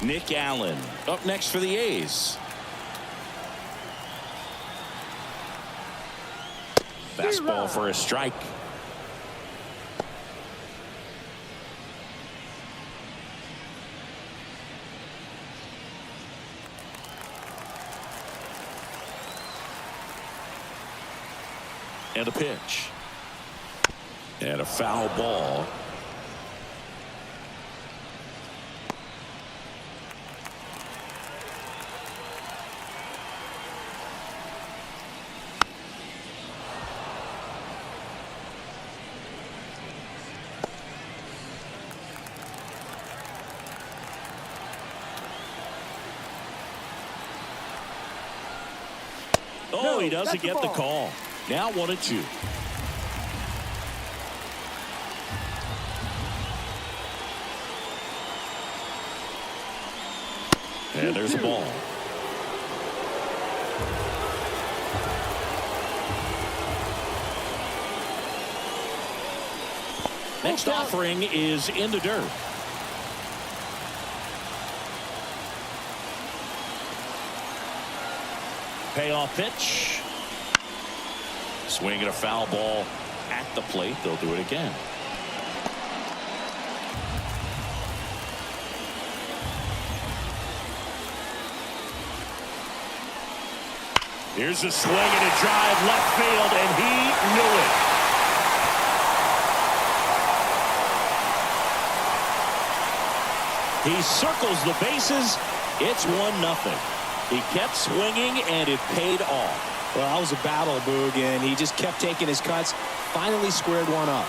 Nick Allen up next for the A's. Fastball for a strike. And a pitch. And a foul ball. Oh, he doesn't get the call. Now 1-2. And there's a ball. Next offering is in the dirt. Payoff pitch. Swing and a foul ball at the plate. They'll do it again. Here's a swing and a drive left field, and he knew it. He circles the bases. It's 1-0. He kept swinging, and it paid off. Well, that was a battle, Boog, and he just kept taking his cuts. Finally squared one up.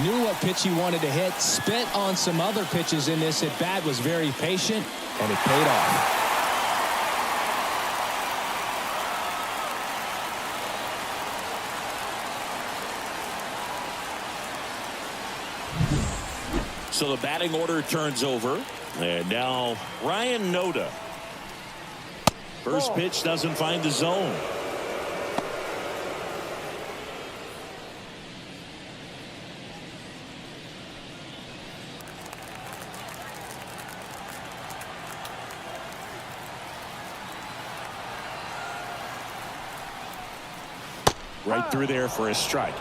Knew what pitch he wanted to hit. Spent on some other pitches in this at bat. Was very patient, and it paid off. So the batting order turns over, and now Ryan Noda. First pitch doesn't find the zone. Right through there for a strike.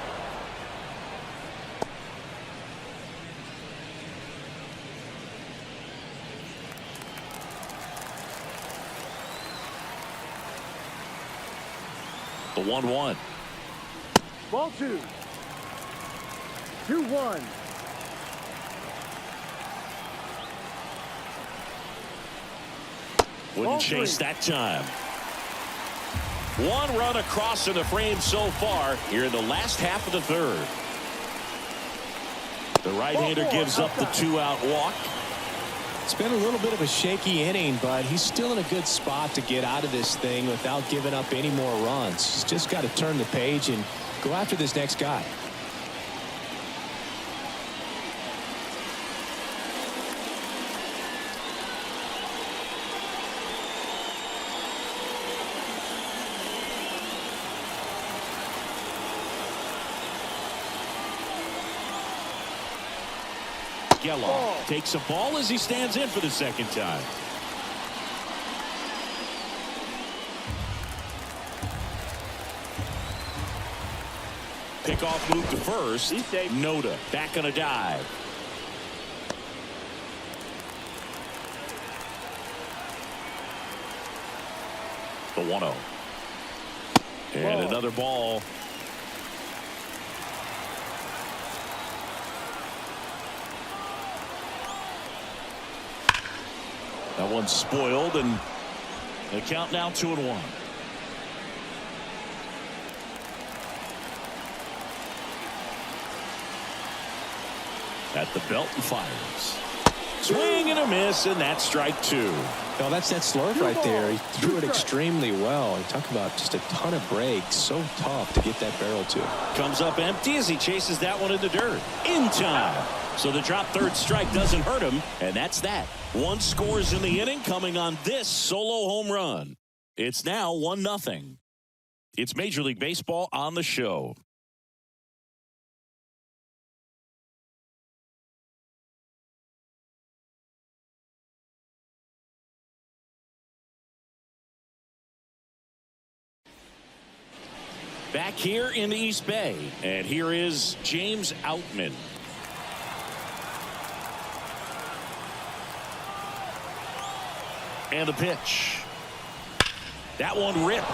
The 1-1. Ball 2. 2-1. Wouldn't chase that time. One run across in the frame so far here in the last half of the third. The right-hander gives up the 2-out walk. It's been a little bit of a shaky inning, but he's still in a good spot to get out of this thing without giving up any more runs. He's just got to turn the page and go after this next guy. Geloff takes a ball as he stands in for the second time. Pickoff move to first. Noda back on a dive. The 1-0. And another ball. That one's spoiled, and the count now 2-1. At the belt and fires. Swing and a miss, and that's strike 2. Well, that's that slurve right there. He threw it extremely well. You talk about just a ton of breaks. So tough to get that barrel to. Comes up empty as he chases that one in the dirt. In time. So the drop third strike doesn't hurt him, and that's that. One scores in the inning coming on this solo home run. It's now 1-0. It's Major League Baseball on the show. Back here in the East Bay, and here is James Outman. And the pitch. That one ripped.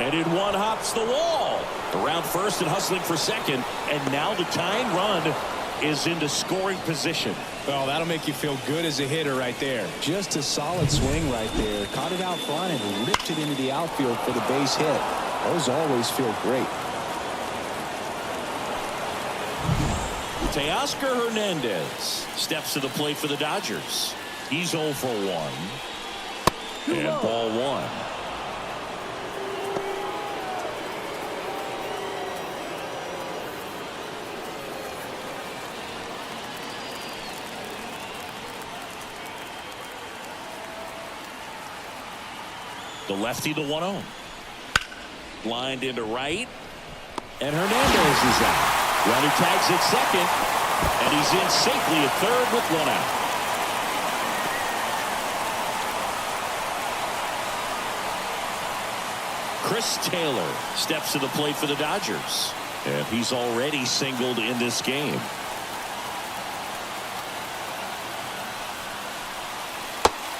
And in one hops the wall. Around first and hustling for second. And now the tying run is into scoring position. Well, that'll make you feel good as a hitter right there. Just a solid swing right there. Caught it out front and ripped it into the outfield for the base hit. Those always feel great. Teoscar Hernandez steps to the plate for the Dodgers. He's 0 for 1. And ball 1. The lefty, the 1-0. Lined into right. And Hernandez is out. Runner tags at second. And he's in safely at third with 1 out. Chris Taylor steps to the plate for the Dodgers. And he's already singled in this game.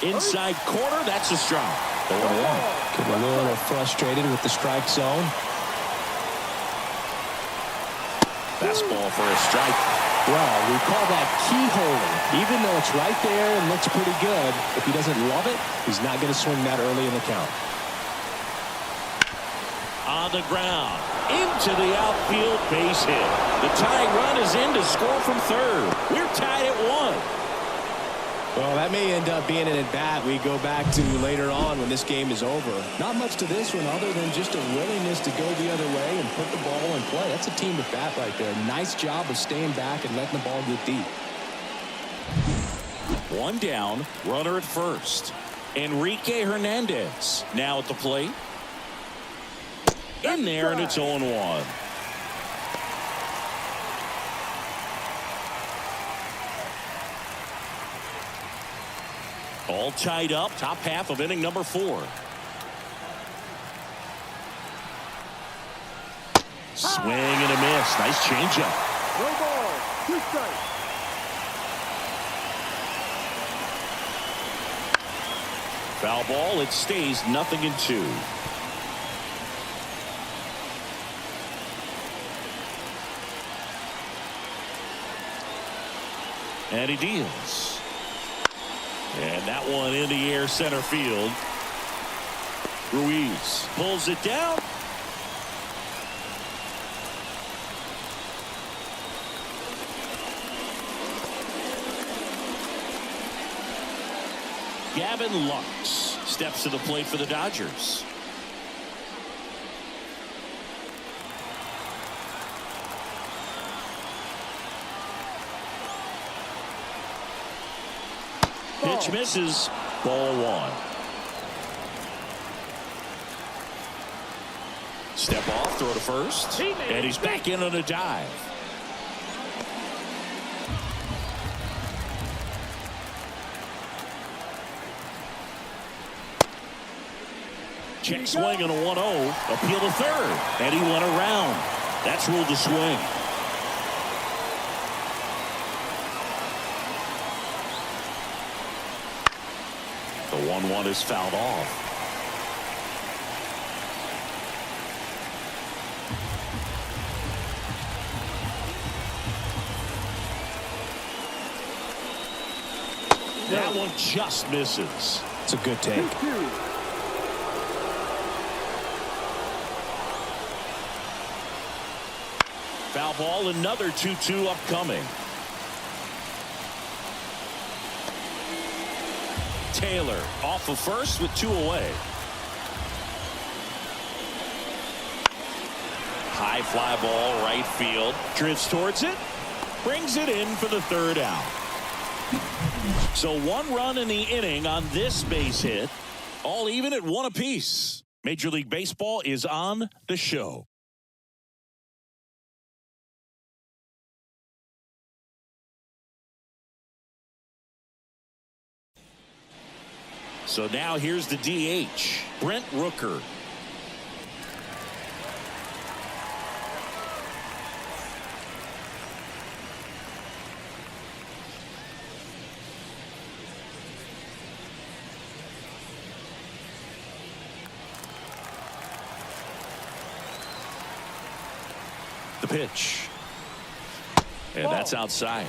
Inside corner, that's a strike. 0-1. Getting a little frustrated with the strike zone. Fastball for a strike. Well, we call that keyholing. Even though it's right there and looks pretty good, if he doesn't love it, he's not going to swing that early in the count. On the ground, into the outfield, base hit. The tying run is in to score from third. We're tied at 1. Well, that may end up being an at-bat we go back to later on when this game is over. Not much to this one other than just a willingness to go the other way and put the ball in play. That's a team at bat right there. Nice job of staying back and letting the ball get deep. 1 down, runner at first. Enrique Hernandez now at the plate. In there, and it's 0-1. All tied up, top half of inning number 4. Swing and a miss. Nice changeup. No ball. 2 strikes. Foul ball. It stays 0-2. And he deals. And that one in the air center field. Ruiz pulls it down. Gavin Lux steps to the plate for the Dodgers. Pitch misses. Ball 1. Step off, throw to first. And he's back in on a dive. Check swing and a 1-0. Appeal to third. And he went around. That's ruled the swing. The 1-1 is fouled off. That one just misses. It's a good take. Foul ball, another 2-2 upcoming. Taylor off of first with 2 away. High fly ball, right field. Drifts towards it. Brings it in for the 3rd out. So 1 run in the inning on this base hit. All even at 1 apiece. Major League Baseball is on the show. So now here's the DH, Brent Rooker. The pitch. And that's outside.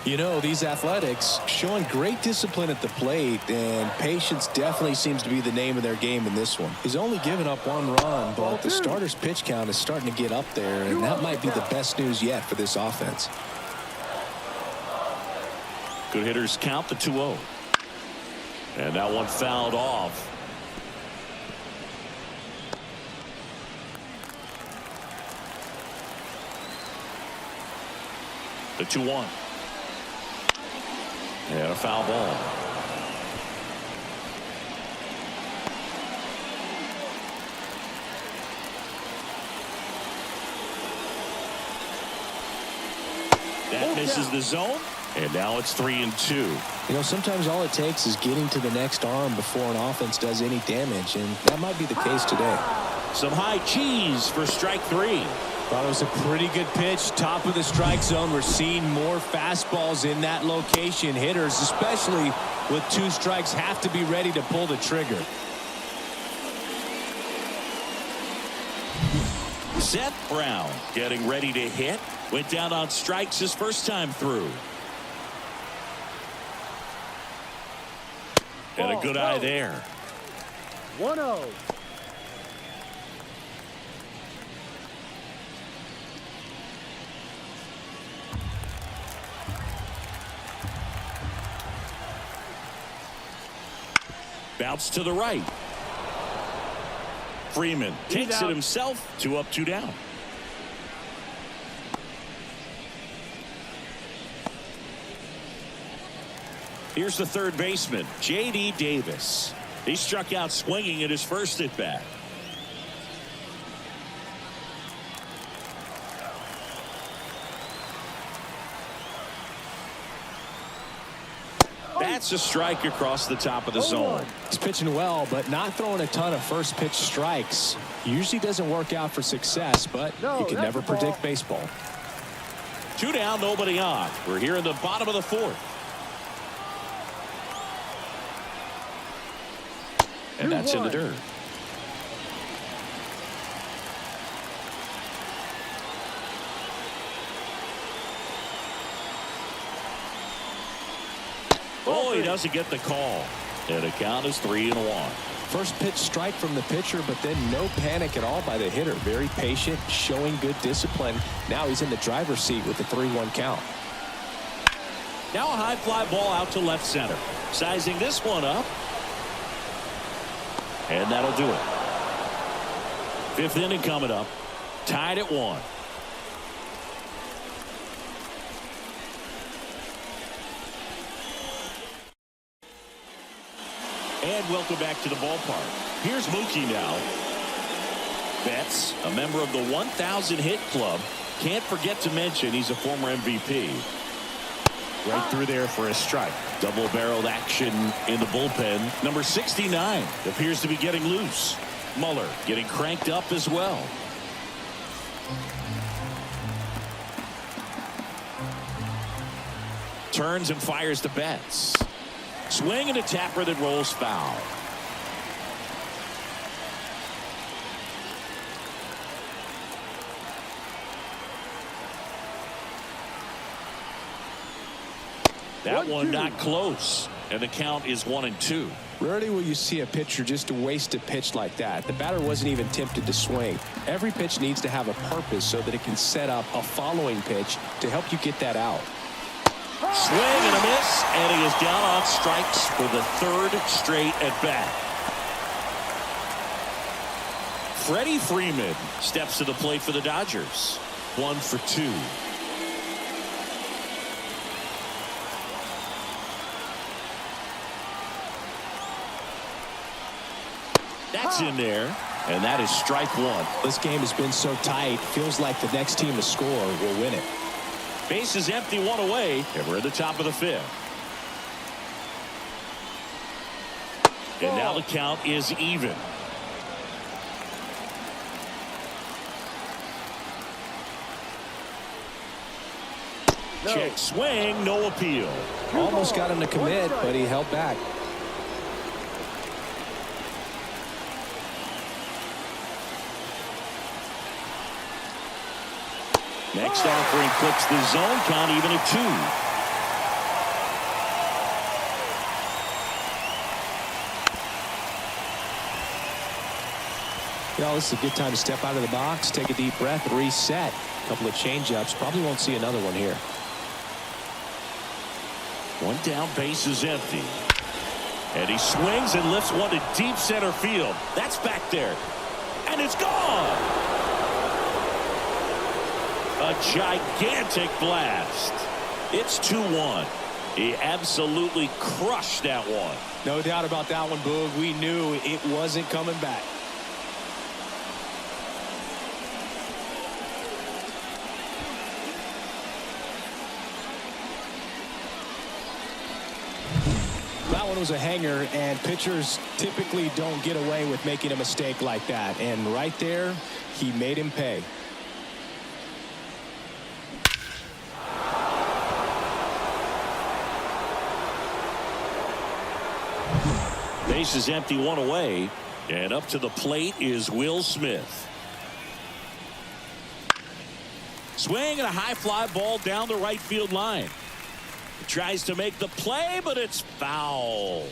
You know, these Athletics showing great discipline at the plate, and patience definitely seems to be the name of their game in this one. He's only given up 1 run, but the starter's pitch count is starting to get up there, and that might be the best news yet for this offense. Good hitters count the 2-0. And that one fouled off. The 2-1. And a foul ball. That misses the zone. And now it's 3-2. You know, sometimes all it takes is getting to the next arm before an offense does any damage, and that might be the case today. Some high cheese for strike 3. Thought it was a pretty good pitch. Top of the strike zone. We're seeing more fastballs in that location. Hitters, especially with 2 strikes, have to be ready to pull the trigger. Seth Brown getting ready to hit. Went down on strikes his first time through. And a good eye there. 1-0. Bounce to the right. Freeman takes it himself. 2 up, 2 down. Here's the third baseman, J.D. Davis. He struck out swinging at his first at bat. That's a strike across the top of the zone. He's pitching well, but not throwing a ton of first pitch strikes. Usually doesn't work out for success, but you can never predict baseball. 2 down, nobody on. We're here in the bottom of the 4th. And that's in the dirt. Oh, he doesn't get the call. And the count is 3-1. First pitch strike from the pitcher, but then no panic at all by the hitter. Very patient, showing good discipline. Now he's in the driver's seat with the 3-1 count. Now a high fly ball out to left center. Sizing this one up. And that'll do it. 5th inning coming up. Tied at 1. And welcome back to the ballpark. Here's Mookie now. Betts, a member of the 1,000 hit club. Can't forget to mention he's a former MVP. Right through there for a strike. Double-barreled action in the bullpen. Number 69 appears to be getting loose. Muller getting cranked up as well. Turns and fires to Betts. Swing and a tapper that rolls foul. That one not close, and the count is 1-2. Rarely will you see a pitcher just waste a pitch like that. The batter wasn't even tempted to swing. Every pitch needs to have a purpose so that it can set up a following pitch to help you get that out. Swing and a miss, and he is down on strikes for the 3rd straight at bat. Freddie Freeman steps to the plate for the Dodgers. 1 for 2. That's in there, and that is strike one. This game has been so tight. Feels like the next team to score will win it. Bases empty, one away, and we're at the top of the fifth. And now the count is even. No. Check swing, no appeal. Almost got him to commit, but he held back. Next offering clips the zone count even at 2. You know, this is a good time to step out of the box, take a deep breath, reset. A couple of changeups. Probably won't see another one here. One down, base is empty. And he swings and lifts one to deep center field. That's back there. And it's gone. A gigantic blast. It's 2-1. He absolutely crushed that one. No doubt about that one, Boog. We knew it wasn't coming back. That one was a hanger, and pitchers typically don't get away with making a mistake like that. And right there, he made him pay. Base is empty, one away, and up to the plate is Will Smith. Swing and a high fly ball down the right field line. He tries to make the play, but it's foul.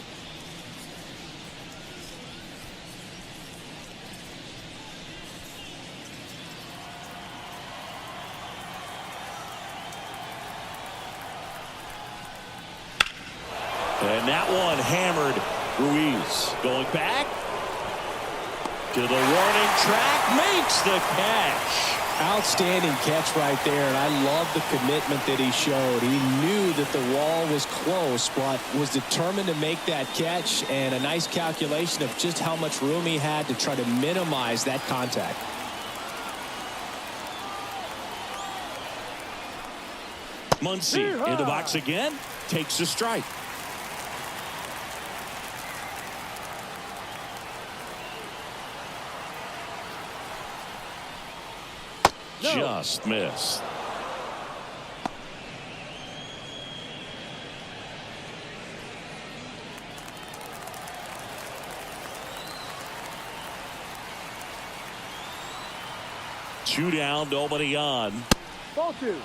And that one hammered. Ruiz going back to the warning track, makes the catch. Outstanding catch right there, and I love the commitment that he showed. He knew that the wall was close, but was determined to make that catch, and a nice calculation of just how much room he had to try to minimize that contact. Muncy in the box again, takes a strike. No. Just missed. Two down, nobody on. Ball 2.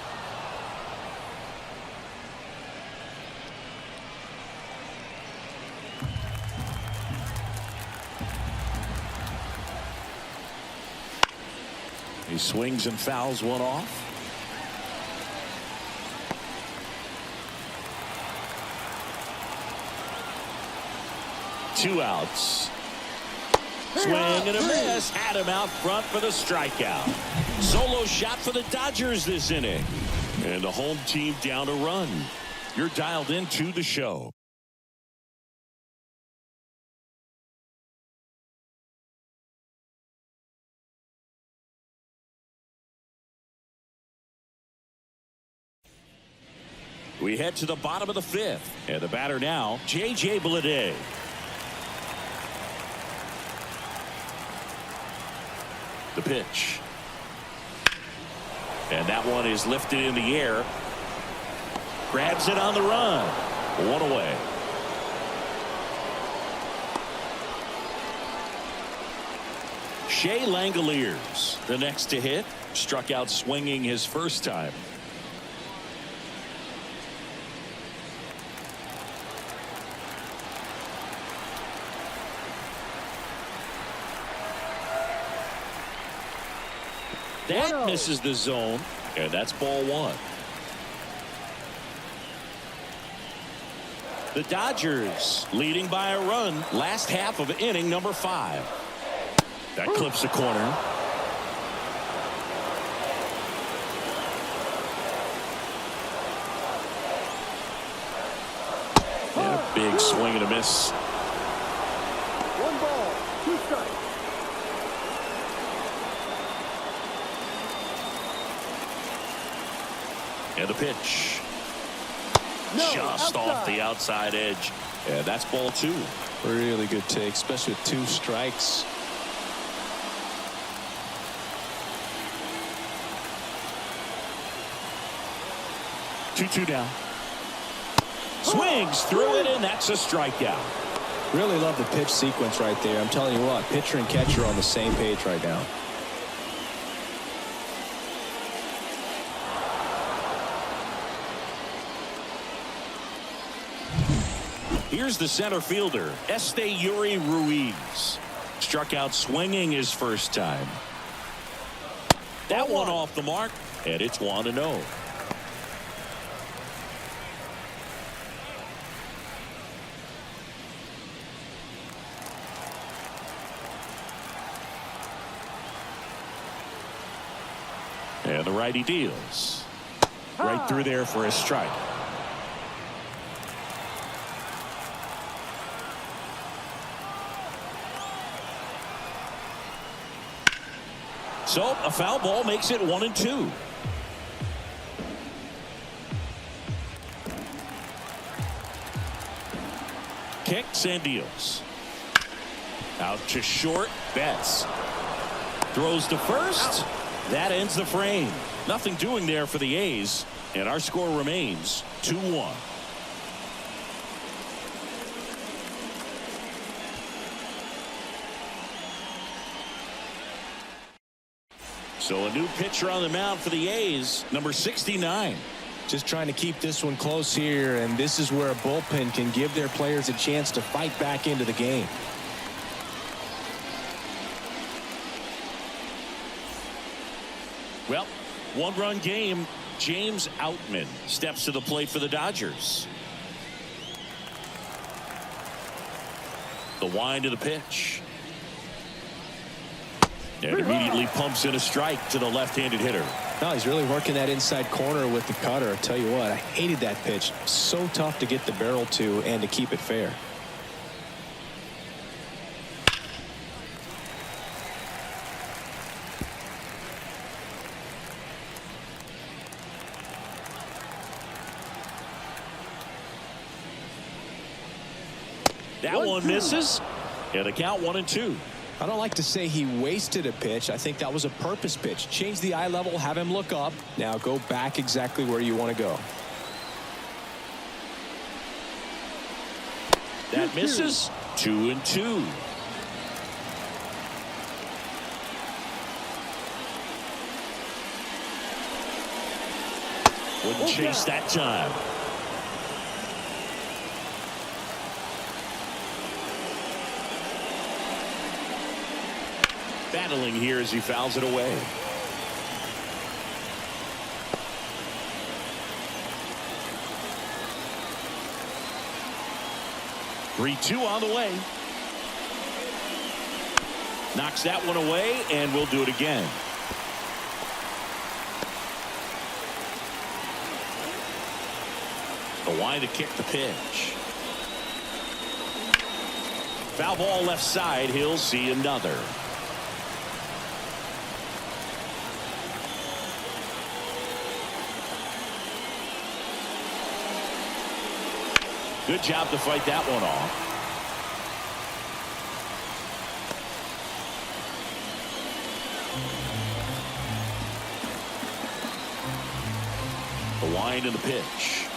He swings and fouls one off. Two outs. Swing and a miss. Had him out front for the strikeout. Solo shot for the Dodgers this inning. And the home team down a run. You're dialed into the show. We head to the bottom of the fifth. And the batter now, J.J. Bleday. The pitch. And that one is lifted in the air. Grabs it on the run. One away. Shea Langoliers, the next to hit. Struck out swinging his first time. That misses the zone, and that's ball one. The Dodgers leading by a run last half of inning number 5. That clips the corner. And a big swing and a miss. 1 ball. 2 strikes. And the pitch. No, Just off the outside edge. And that's ball 2. Really good take, especially with 2 strikes. Two down. Swings through it, and that's a strikeout. Really love the pitch sequence right there. I'm telling you what, pitcher and catcher are on the same page right now. Here's the center fielder, Yuri Ruiz. Struck out swinging his first time. That one off the mark, and it's 1-0. And the righty deals. Right through there for a strike. So a foul ball makes it 1-2. Kicks and deals. Out to short. Betts throws to first. That ends the frame. Nothing doing there for the A's, and our score remains 2-1. So a new pitcher on the mound for the A's, number 69. Just trying to keep this one close here, and this is where a bullpen can give their players a chance to fight back into the game. Well, 1-run game. James Outman steps to the plate for the Dodgers. The wind of the pitch. And immediately pumps in a strike to the left-handed hitter. No, he's really working that inside corner with the cutter. I tell you what, I hated that pitch. So tough to get the barrel to and to keep it fair. That one misses. And the count 1-2. I don't like to say he wasted a pitch. I think that was a purpose pitch. Change the eye level, have him look up. Now go back exactly where you want to go. That misses. 2-2. Wouldn't chase that time. Battling here as he fouls it away. Three-two on the way. Knocks that one away, and we'll do it again. The wind to kick the pitch. Foul ball left side. He'll see another. Good job to fight that one off. The wind and the pitch.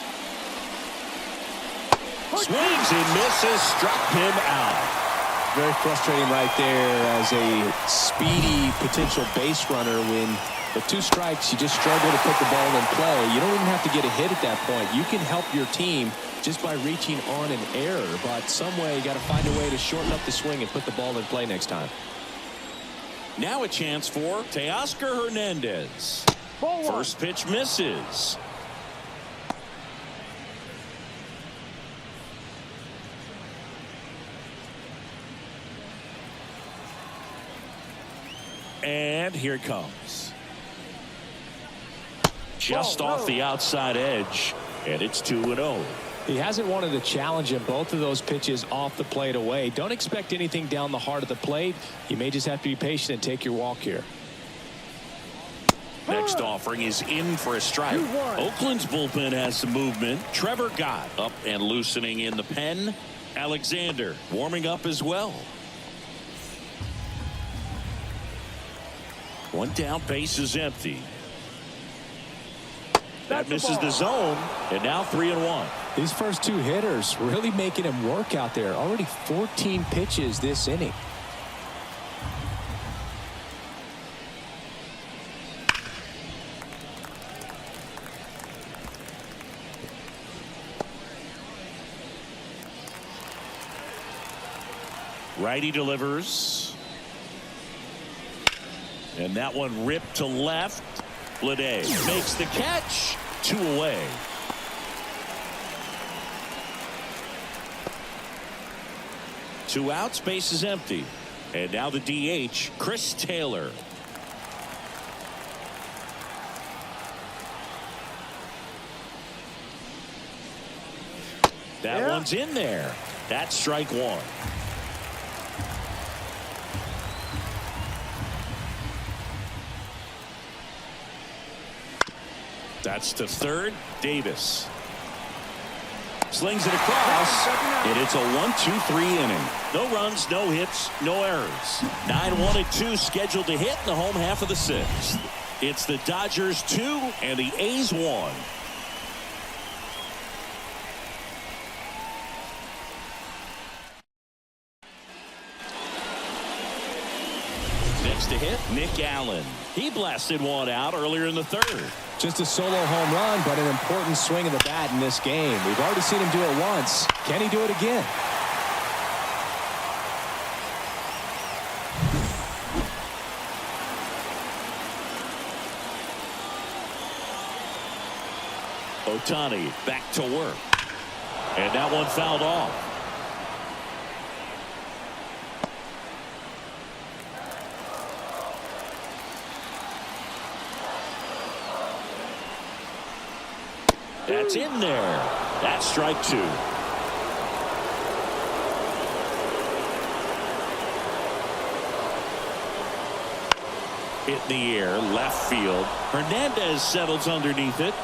Swings and misses. Struck him out. Very frustrating right there as a speedy potential base runner. When with 2 strikes, you just struggle to put the ball in play. You don't even have to get a hit at that point. You can help your team just by reaching on an error, but some way you got to find a way to shorten up the swing and put the ball in play next time. Now a chance for Teoscar Hernandez. First pitch misses. And here it comes. Just off the outside edge, and it's 2-0. He hasn't wanted to challenge him. Both of those pitches off the plate away. Don't expect anything down the heart of the plate. You may just have to be patient and take your walk here. Next offering is in for a strike. Oakland's bullpen has some movement. Trevor Gott up and loosening in the pen. Alexander warming up as well. One down, base is empty. That misses the zone, and now 3-1. These first two hitters really making him work out there. Already 14 pitches this inning. Righty delivers. And that one ripped to left. Bleday makes the catch. 2 away. Two outs, base is empty. And now the DH, Chris Taylor. That one's in there. That's strike one. That's to third. Davis slings it across, and it's a 1-2-3 inning. No runs, no hits, no errors. 9-1-2 scheduled to hit in the home half of the sixth. It's the Dodgers 2 and the A's 1. Next to hit, Nick Allen. He blasted one out earlier in the third. Just a solo home run, but an important swing of the bat in this game. We've already seen him do it once. Can he do it again? Ohtani back to work. And that one fouled off. That's in there. That's strike two. Hit in the air, left field. Hernandez settles underneath it.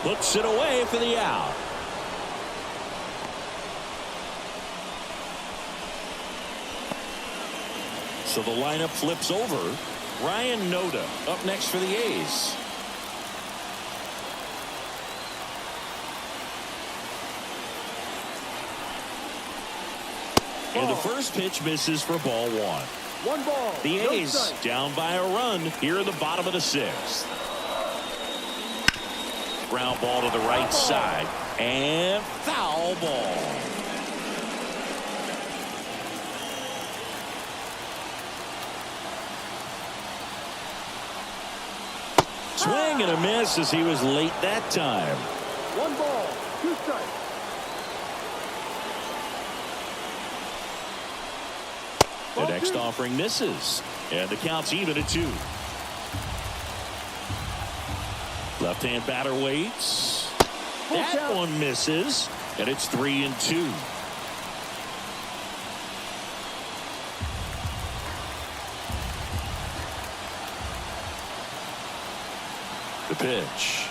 Puts it away for the out. So the lineup flips over. Ryan Noda up next for the A's. And the first pitch misses for ball one. 1 ball. The A's down by a run here in the bottom of the sixth. Ground ball to the right side. And foul ball. Swing and a miss as he was late that time. 1 ball, 2 strikes. The next offering misses. And the count's even at 2. Left-hand batter waits. That one misses. And it's 3-2. The pitch.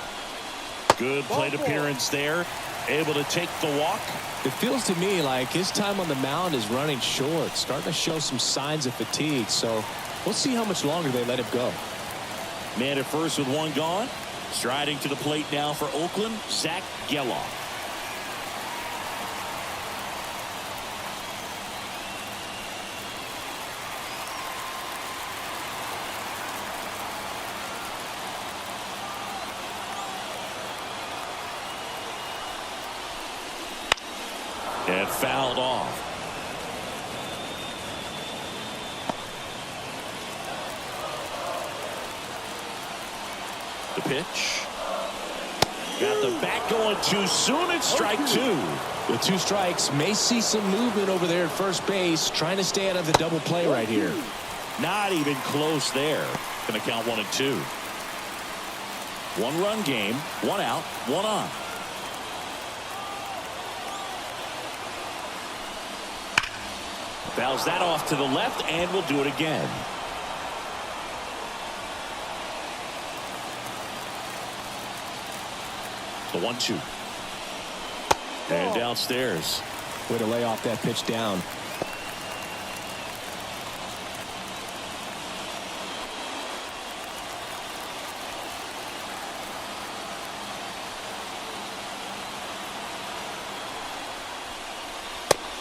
Good plate appearance there. Able to take the walk. It feels to me like his time on the mound is running short, starting to show some signs of fatigue. So we'll see how much longer they let him go. Man at first with 1 gone. Striding to the plate now for Oakland, Zach Geloff. And fouled off. The pitch. Got the bat going too soon. It's strike 2. With 2 strikes, may see some movement over there at first base, trying to stay out of the double play right here. Not even close there. Going to count 1 and 2. 1-run game, 1 out, 1 on. Fouls that off to the left, and will do it again. The 1-2. And downstairs. Way to lay off that pitch down.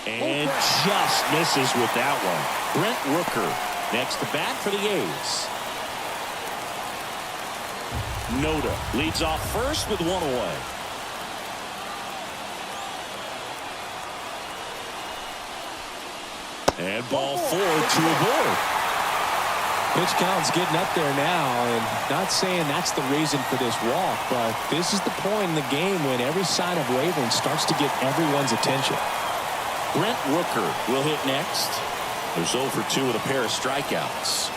And just misses with that one. Brent Rooker next to bat for the A's. Noda leads off first with one away. And ball 4, 2 aboard. Pitch count's getting up there now, and not saying that's the reason for this walk, but this is the point in the game when every sign of wavering starts to get everyone's attention. Brent Rooker will hit next. There's 0 for 2 with a pair of strikeouts.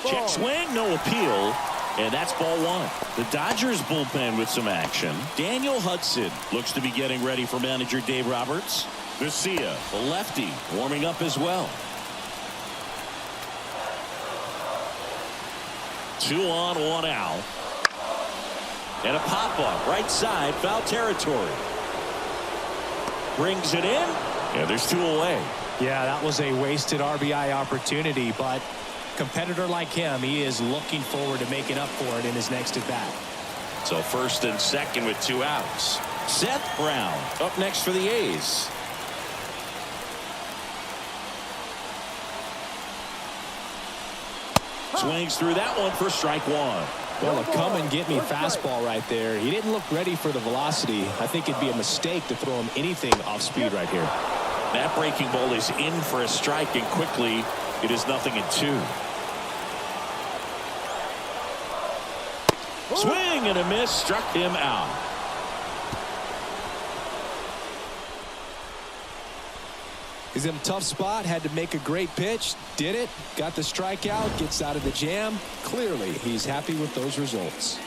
Check swing, no appeal. And that's ball 1. The Dodgers bullpen with some action. Daniel Hudson looks to be getting ready for manager Dave Roberts. Garcia, the lefty, warming up as well. 2 on, 1 out. And a pop-up right side, foul territory. Brings it in, and there's 2 away. Yeah, that was a wasted RBI opportunity, but competitor like him, he is looking forward to making up for it in his next at bat. So first and second with 2 outs. Seth Brown up next for the A's. Swings through that one for strike 1. Well, a come and get me fastball right there. He didn't look ready for the velocity. I think it'd be a mistake to throw him anything off speed right here. That breaking ball is in for a strike, and quickly it is 0-2. Swing and a miss, struck him out. He's in a tough spot, had to make a great pitch, did it, got the strikeout, gets out of the jam. Clearly, he's happy with those results.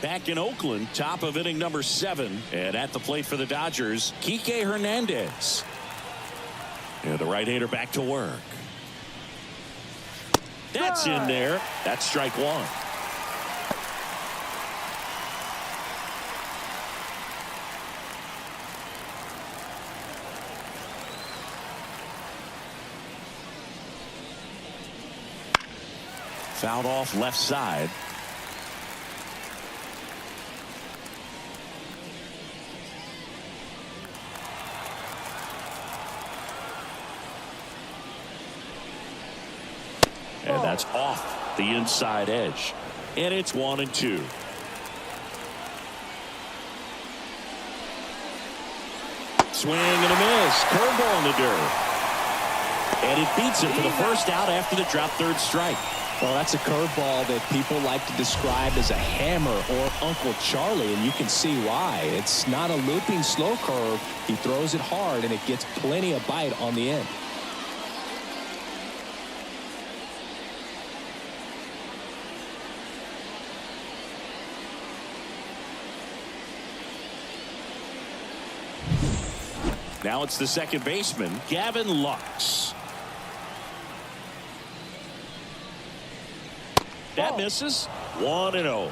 Back in Oakland, top of inning number 7, and at the plate for the Dodgers, Kike Hernandez. And the right-hander back to work. That's in there. That's strike 1. Fouled off left side. And that's off the inside edge. And it's 1-2. Swing and a miss. Curveball in the dirt. And it beats him for the first out after the drop third strike. Well, that's a curveball that people like to describe as a hammer or Uncle Charlie, and you can see why. It's not a looping slow curve. He throws it hard, and it gets plenty of bite on the end. Now it's the second baseman, Gavin Lux. That misses. 1-0.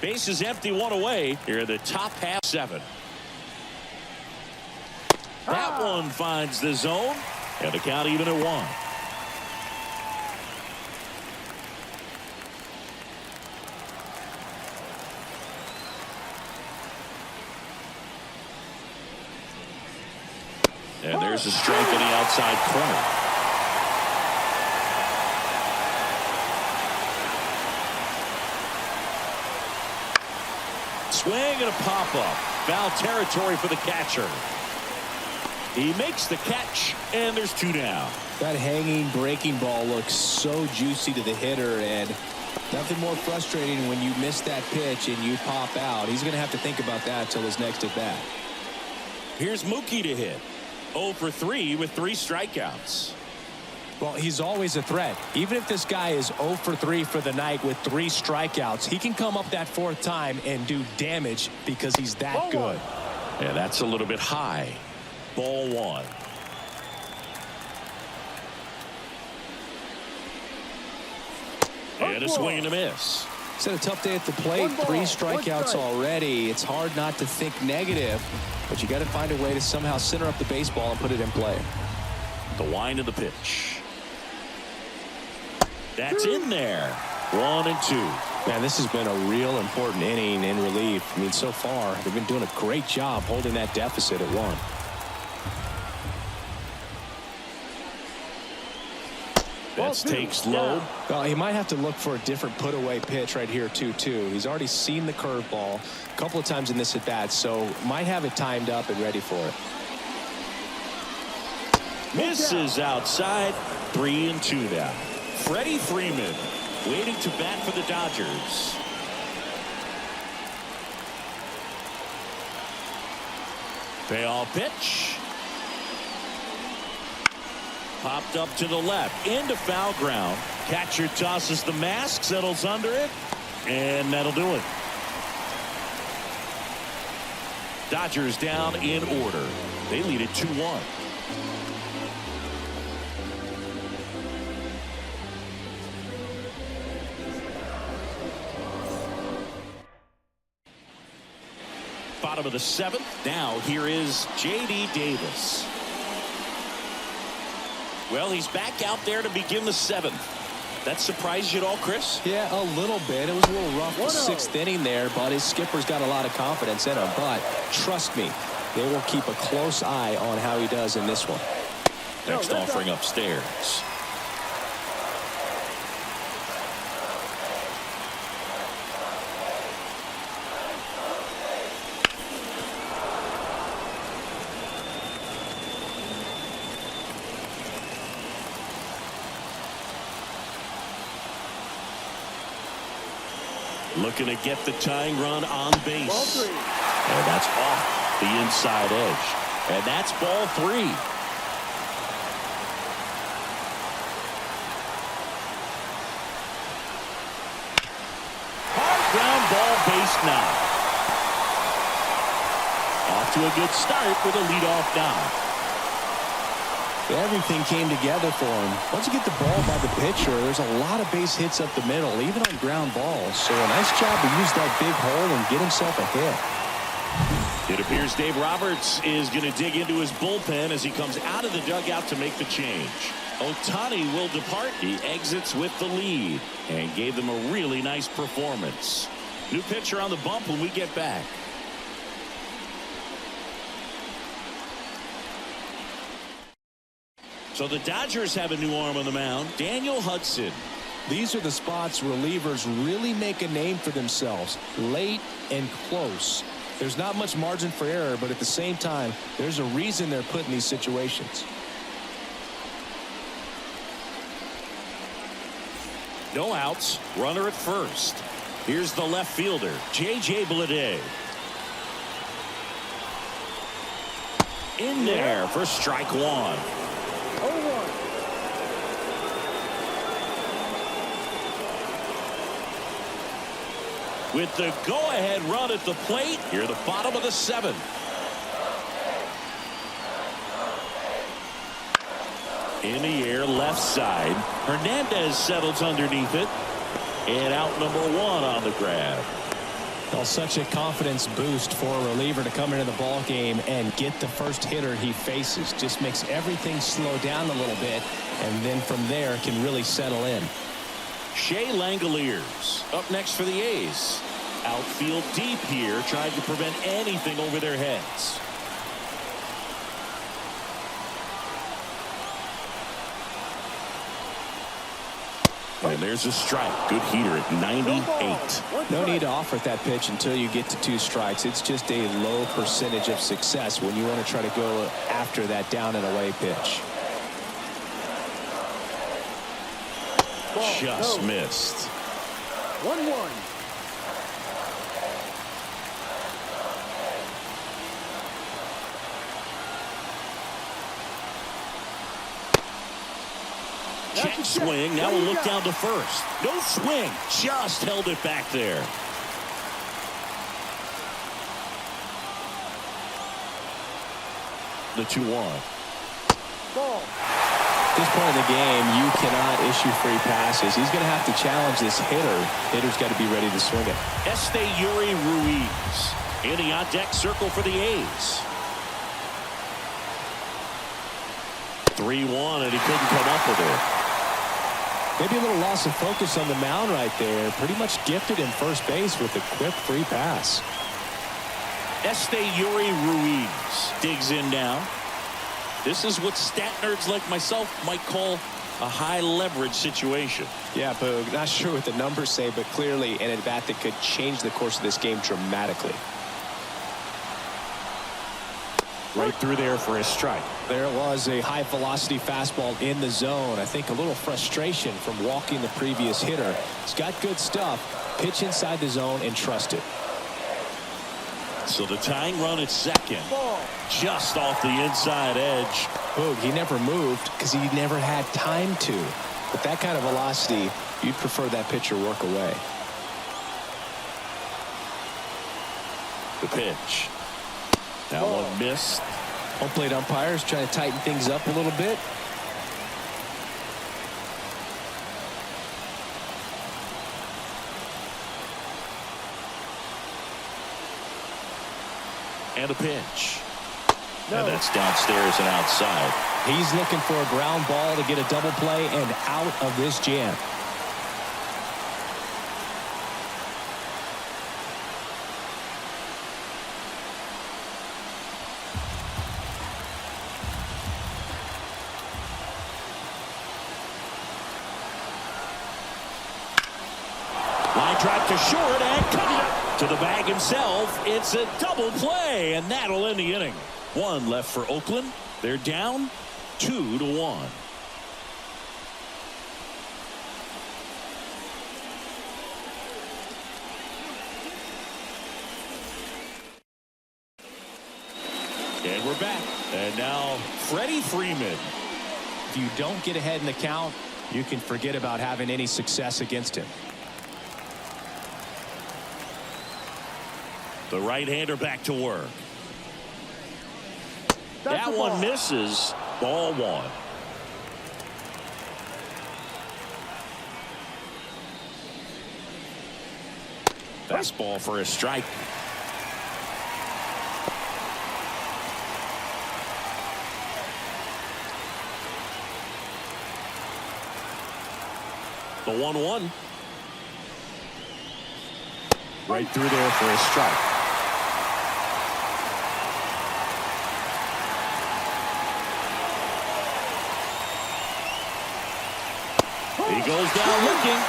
Base is empty, 1 away. Here in the top half 7. That one finds the zone, and the count even at 1. And there's a strike in the outside corner. Swing and a pop-up. Foul territory for the catcher. He makes the catch, and there's 2 down. That hanging breaking ball looks so juicy to the hitter, and Nothing more frustrating when you miss that pitch and you pop out. He's going to have to think about that until his next at bat. Here's Mookie to hit. 0 for 3 with 3 strikeouts. Well, he's always a threat. Even if this guy is 0 for 3 for the night with 3 strikeouts, he can come up that 4th time and do damage because he's that good. Yeah, that's a little bit high. Ball 1. And a swing and a miss. It's been a tough day at the plate. 3 strikeouts already. It's hard not to think negative, but you got to find a way to somehow center up the baseball and put it in play. The wind of the pitch. That's in there. 1 and 2. Man, this has been a real important inning in relief. I mean, so far, they've been doing a great job holding that deficit at 1. That's takes low. Well, he might have to look for a different put-away pitch right here, 2-2. He's already seen the curveball a couple of times in this at-bat, so might have it timed up and ready for it. Misses outside. 3 and 2 now. Freddie Freeman waiting to bat for the Dodgers. Payoff pitch. Popped up to the left into foul ground. Catcher tosses the mask, settles under it, and that'll do it. Dodgers down in order. They lead it 2-1. Bottom of the 7th. Now here is J.D. Davis. Well, he's back out there to begin the 7th. That surprised you at all, Chris? Yeah, a little bit. It was a little rough the 6th inning there, but his skipper's got a lot of confidence in him. But trust me, they will keep a close eye on how he does in this one. Next offering upstairs. Looking to get the tying run on base. And that's off the inside edge. And that's ball 3. Hard ground ball, base now. Off to a good start with a leadoff now. Everything came together for him. Once you get the ball by the pitcher, there's a lot of base hits up the middle, even on ground balls. So a nice job to use that big hole and get himself a hit. It appears Dave Roberts is going to dig into his bullpen as he comes out of the dugout to make the change. Ohtani will depart. He exits with the lead and gave them a really nice performance. New pitcher on the bump when we get back. So the Dodgers have a new arm on the mound, Daniel Hudson. These are the spots relievers really make a name for themselves, late and close. There's not much margin for error, but at the same time, there's a reason they're put in these situations. No outs, runner at first. Here's the left fielder, J.J. Bleday. In there for strike 1. With the go-ahead run at the plate, here the bottom of the 7th. In the air, left side. Hernandez settles underneath it. And out number 1 on the grab. Well, such a confidence boost for a reliever to come into the ball game and get the first hitter he faces. Just makes everything slow down a little bit, and then from there can really settle in. Shea Langoliers up next for the A's. Outfield deep here, trying to prevent anything over their heads. And there's a strike. Good heater at 98. No need to offer that pitch until you get to 2 strikes. It's just a low percentage of success when you want to try to go after that down and away pitch. Just missed. 1-1. Check swing. Now we'll look down to first. No swing. Just held it back there. The 2-1. Ball. At this point in the game, you cannot issue free passes. He's going to have to challenge this hitter. Hitter's got to be ready to swing it. Yuri Ruiz in the on-deck circle for the A's. 3-1, and he couldn't come up with it. Maybe a little loss of focus on the mound right there. Pretty much gifted in first base with a quick free pass. Yuri Ruiz digs in now. This is what stat nerds like myself might call a high leverage situation. Yeah, Boog, not sure what the numbers say, but clearly an at-bat that could change the course of this game dramatically. Right through there for his strike. There was a high velocity fastball in the zone. I think a little frustration from walking the previous hitter. He's got good stuff. Pitch inside the zone and trust it. So the tying run at second. Ball. Just off the inside edge. Boog, he never moved because he never had time to. With that kind of velocity, you'd prefer that pitcher work away. The pitch. That one missed. Home plate umpires trying to tighten things up a little bit. And a pitch. No. And that's downstairs and outside. He's looking for a ground ball to get a double play and out of this jam. Line drive to short and cut to the bag himself. It's a double play, and that'll end the inning. One left for Oakland. They're down 2-1. And we're back. And now Freddie Freeman. If you don't get ahead in the count, you can forget about having any success against him. The right-hander back to work. That's That a one ball. misses. Ball one. Fastball for a strike. The 1-1. Right through there for a strike. He goes down looking.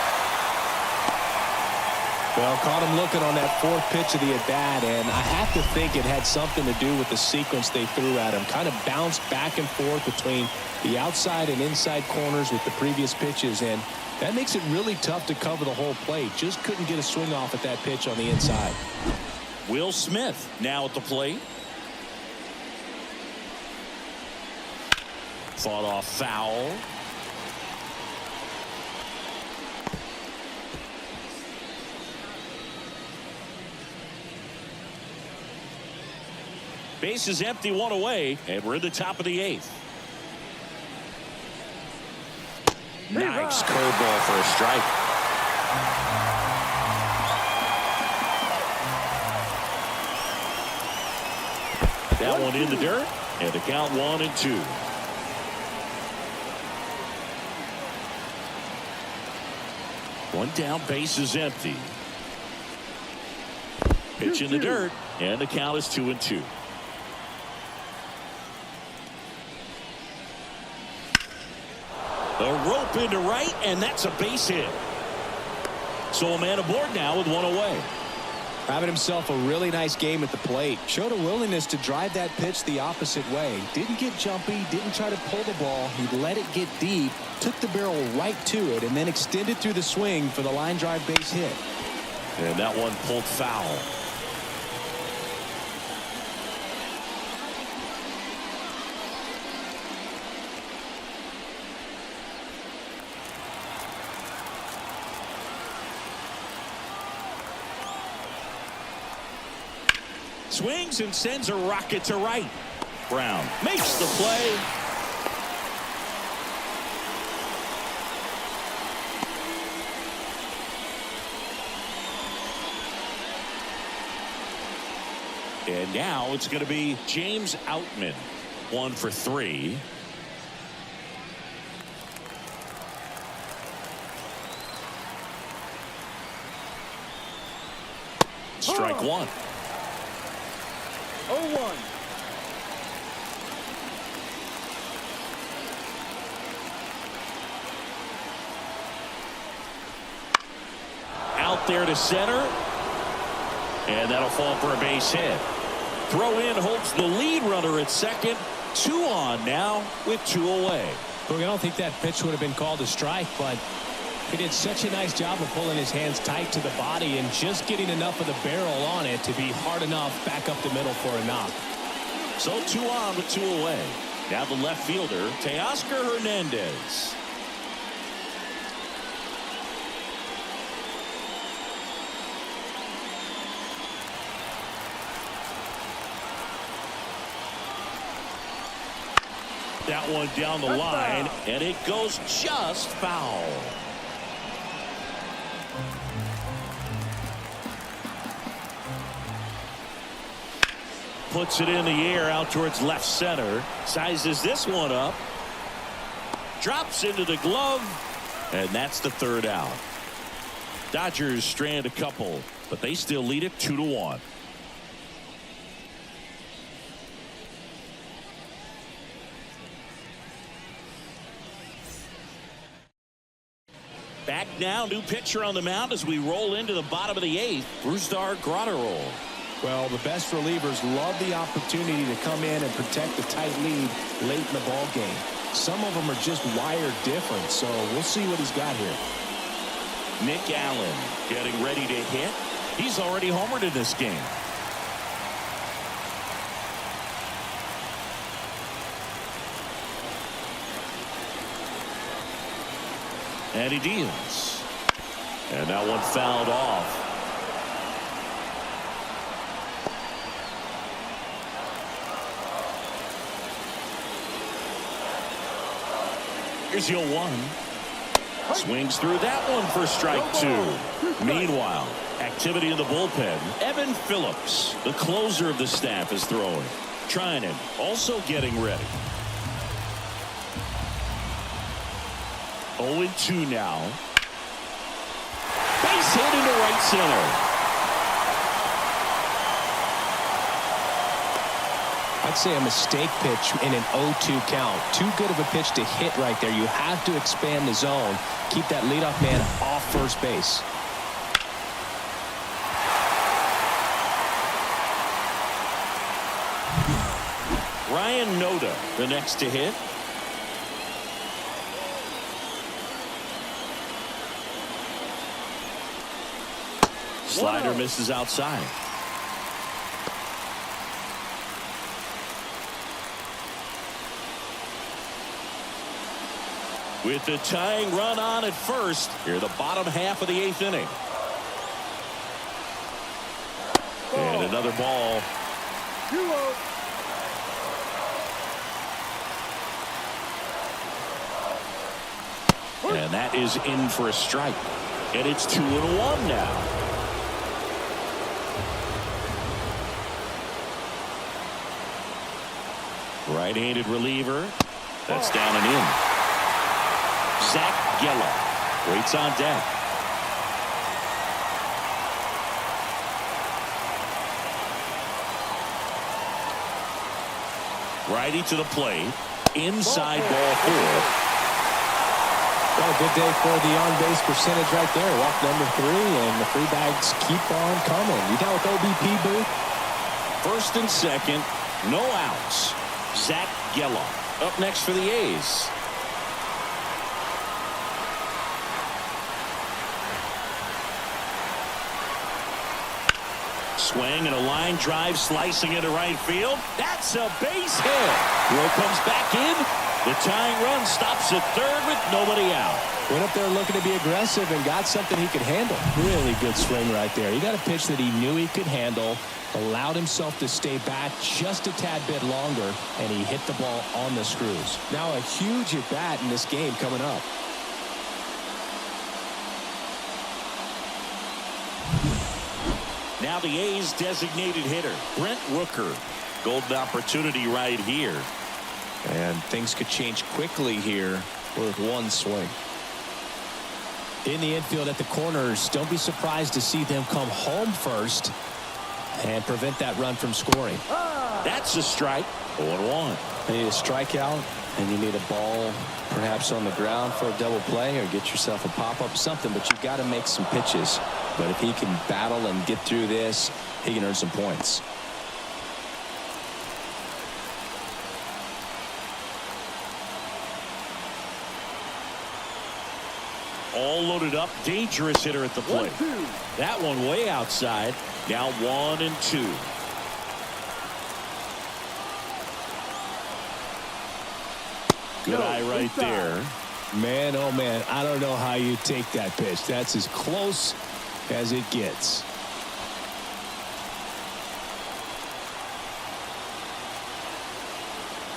Well, caught him looking on that fourth pitch of the at-bat, and I have to think it had something to do with the sequence they threw at him. Kind of bounced back and forth between the outside and inside corners with the previous pitches, and that makes it really tough to cover the whole plate. Just couldn't get a swing off at that pitch on the inside. Will Smith now at the plate. Fought off foul. Base is empty, one away, and we're in the top of the eighth. Nice curveball for a strike. That one in the dirt, and the count 1-2. One down, base is empty. Pitch in the dirt, and the count is 2-2. A rope into right, and that's a base hit. So a man aboard now with one away. Having himself a really nice game at the plate. Showed a willingness to drive that pitch the opposite way. Didn't get jumpy, didn't try to pull the ball. He let it get deep, took the barrel right to it, and then extended through the swing for the line drive base hit. And that one pulled foul. Swings and sends a rocket to right. Brown makes the play. And now it's going to be James Outman. 1 for 3. Strike one. 0-1. Out there to center. And that'll fall for a base hit. Throw in holds the lead runner at second. 2 on now with 2 away. Look, I don't think that pitch would have been called a strike, but he did such a nice job of pulling his hands tight to the body and just getting enough of the barrel on it to be hard enough back up the middle for a knock. So 2 on with 2 away. Now the left fielder, Teoscar Hernandez. That one down the line, and it goes just foul. Puts it in the air out towards left center. Sizes this one up. Drops into the glove, and that's the 3rd out. Dodgers strand a couple, but they still lead it 2-1. Back now, new pitcher on the mound as we roll into the bottom of the 8th. Brusdar Graterol. Well, the best relievers love the opportunity to come in and protect the tight lead late in the ball game. Some of them are just wired different, so we'll see what he's got here. Nick Allen getting ready to hit. He's already homered in this game. And he deals. And that one fouled off. Here's your 1. Swings through that one for strike 2. Meanwhile, activity in the bullpen. Evan Phillips, the closer of the staff, is throwing. Trinan also getting ready. 0-2 now. Base hit into right center. I'd say a mistake pitch in an 0-2 count. Too good of a pitch to hit right there. You have to expand the zone. Keep that leadoff man off first base. Ryan Noda, the next to hit. Slider misses outside. With the tying run on at first, here the bottom half of the 8th inning. And another ball. 2-0. And that is in for a strike. And it's 2-1 now. Right-handed reliever. That's down and in. Zach Geller waits on deck. Righty to the plate. Inside ball 4. Well, a good day for the on-base percentage right there. Walk number 3, and the free bags keep on coming. You down with OBP, Boo? First and second, no outs. Zach Geloff up next for the A's. Swing and a line drive slicing into right field. That's a base hit. Throw comes back in. The tying run stops at third with nobody out. Went up there looking to be aggressive and got something he could handle. Really good swing right there. He got a pitch that he knew he could handle, allowed himself to stay back just a tad bit longer, and he hit the ball on the screws. Now a huge at bat in this game coming up. Now the A's designated hitter, Brent Rooker. Golden opportunity right here. And things could change quickly here with one swing. In the infield at the corners, don't be surprised to see them come home first and prevent that run from scoring. That's a strike. 0-1. You need a strikeout, and you need a ball perhaps on the ground for a double play, or get yourself a pop-up, something, but you've got to make some pitches. But if he can battle and get through this, he can earn some points. All loaded up, dangerous hitter at the plate. That one way outside. Now 1-2. Good eye right there. Man, oh man, I don't know how you take that pitch. That's as close as it gets.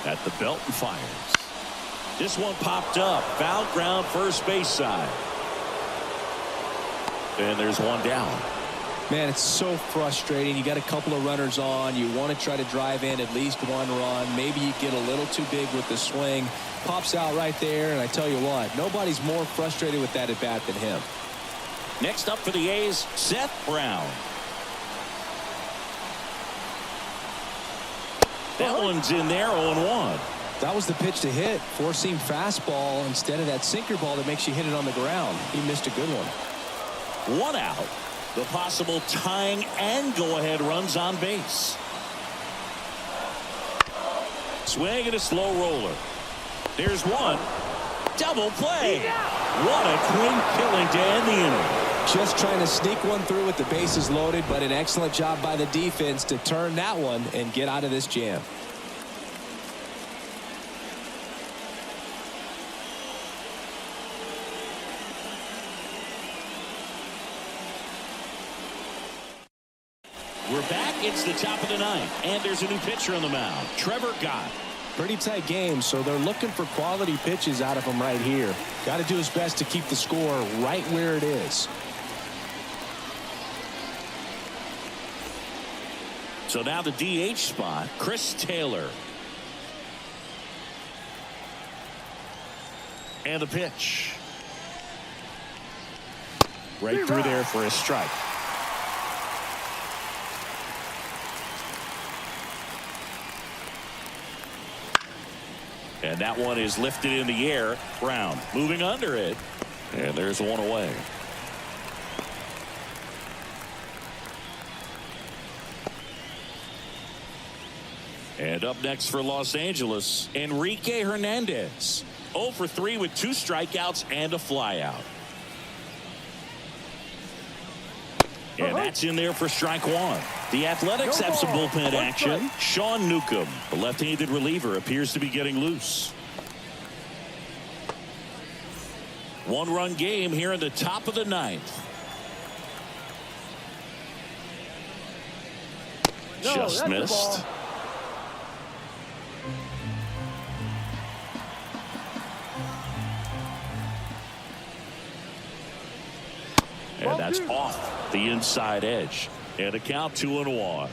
At the belt and fires. This one popped up. Foul ground, first base side. And there's one down. Man, it's so frustrating. You got a couple of runners on. You want to try to drive in at least one run. Maybe you get a little too big with the swing. Pops out right there, and I tell you what, nobody's more frustrated with that at bat than him. Next up for the A's, Seth Brown. That one's in there, 0-1. That was the pitch to hit. Four-seam fastball instead of that sinker ball that makes you hit it on the ground. He missed a good one. One out. The possible tying and go-ahead runs on base. Swing and a slow roller. There's one. Double play. What a clean killing to end the inning. Just trying to sneak one through with the bases loaded, but an excellent job by the defense to turn that one and get out of this jam. We're back. It's the top of the ninth, and there's a new pitcher on the mound, Trevor Gott. Pretty tight game, so they're looking for quality pitches out of him right here. Got to do his best to keep the score right where it is. So now the DH spot, Chris Taylor. And the pitch. Right through there for a strike. And that one is lifted in the air. Brown moving under it. And there's one away. And up next for Los Angeles, Enrique Hernandez. 0 for 3 with 2 strikeouts and a flyout. And that's in there for strike one. The Athletics have some bullpen action. Sean Newcomb, the left-handed reliever, appears to be getting loose. One-run game here in the top of the ninth. Just missed. And that's off the inside edge. And a count 2-1.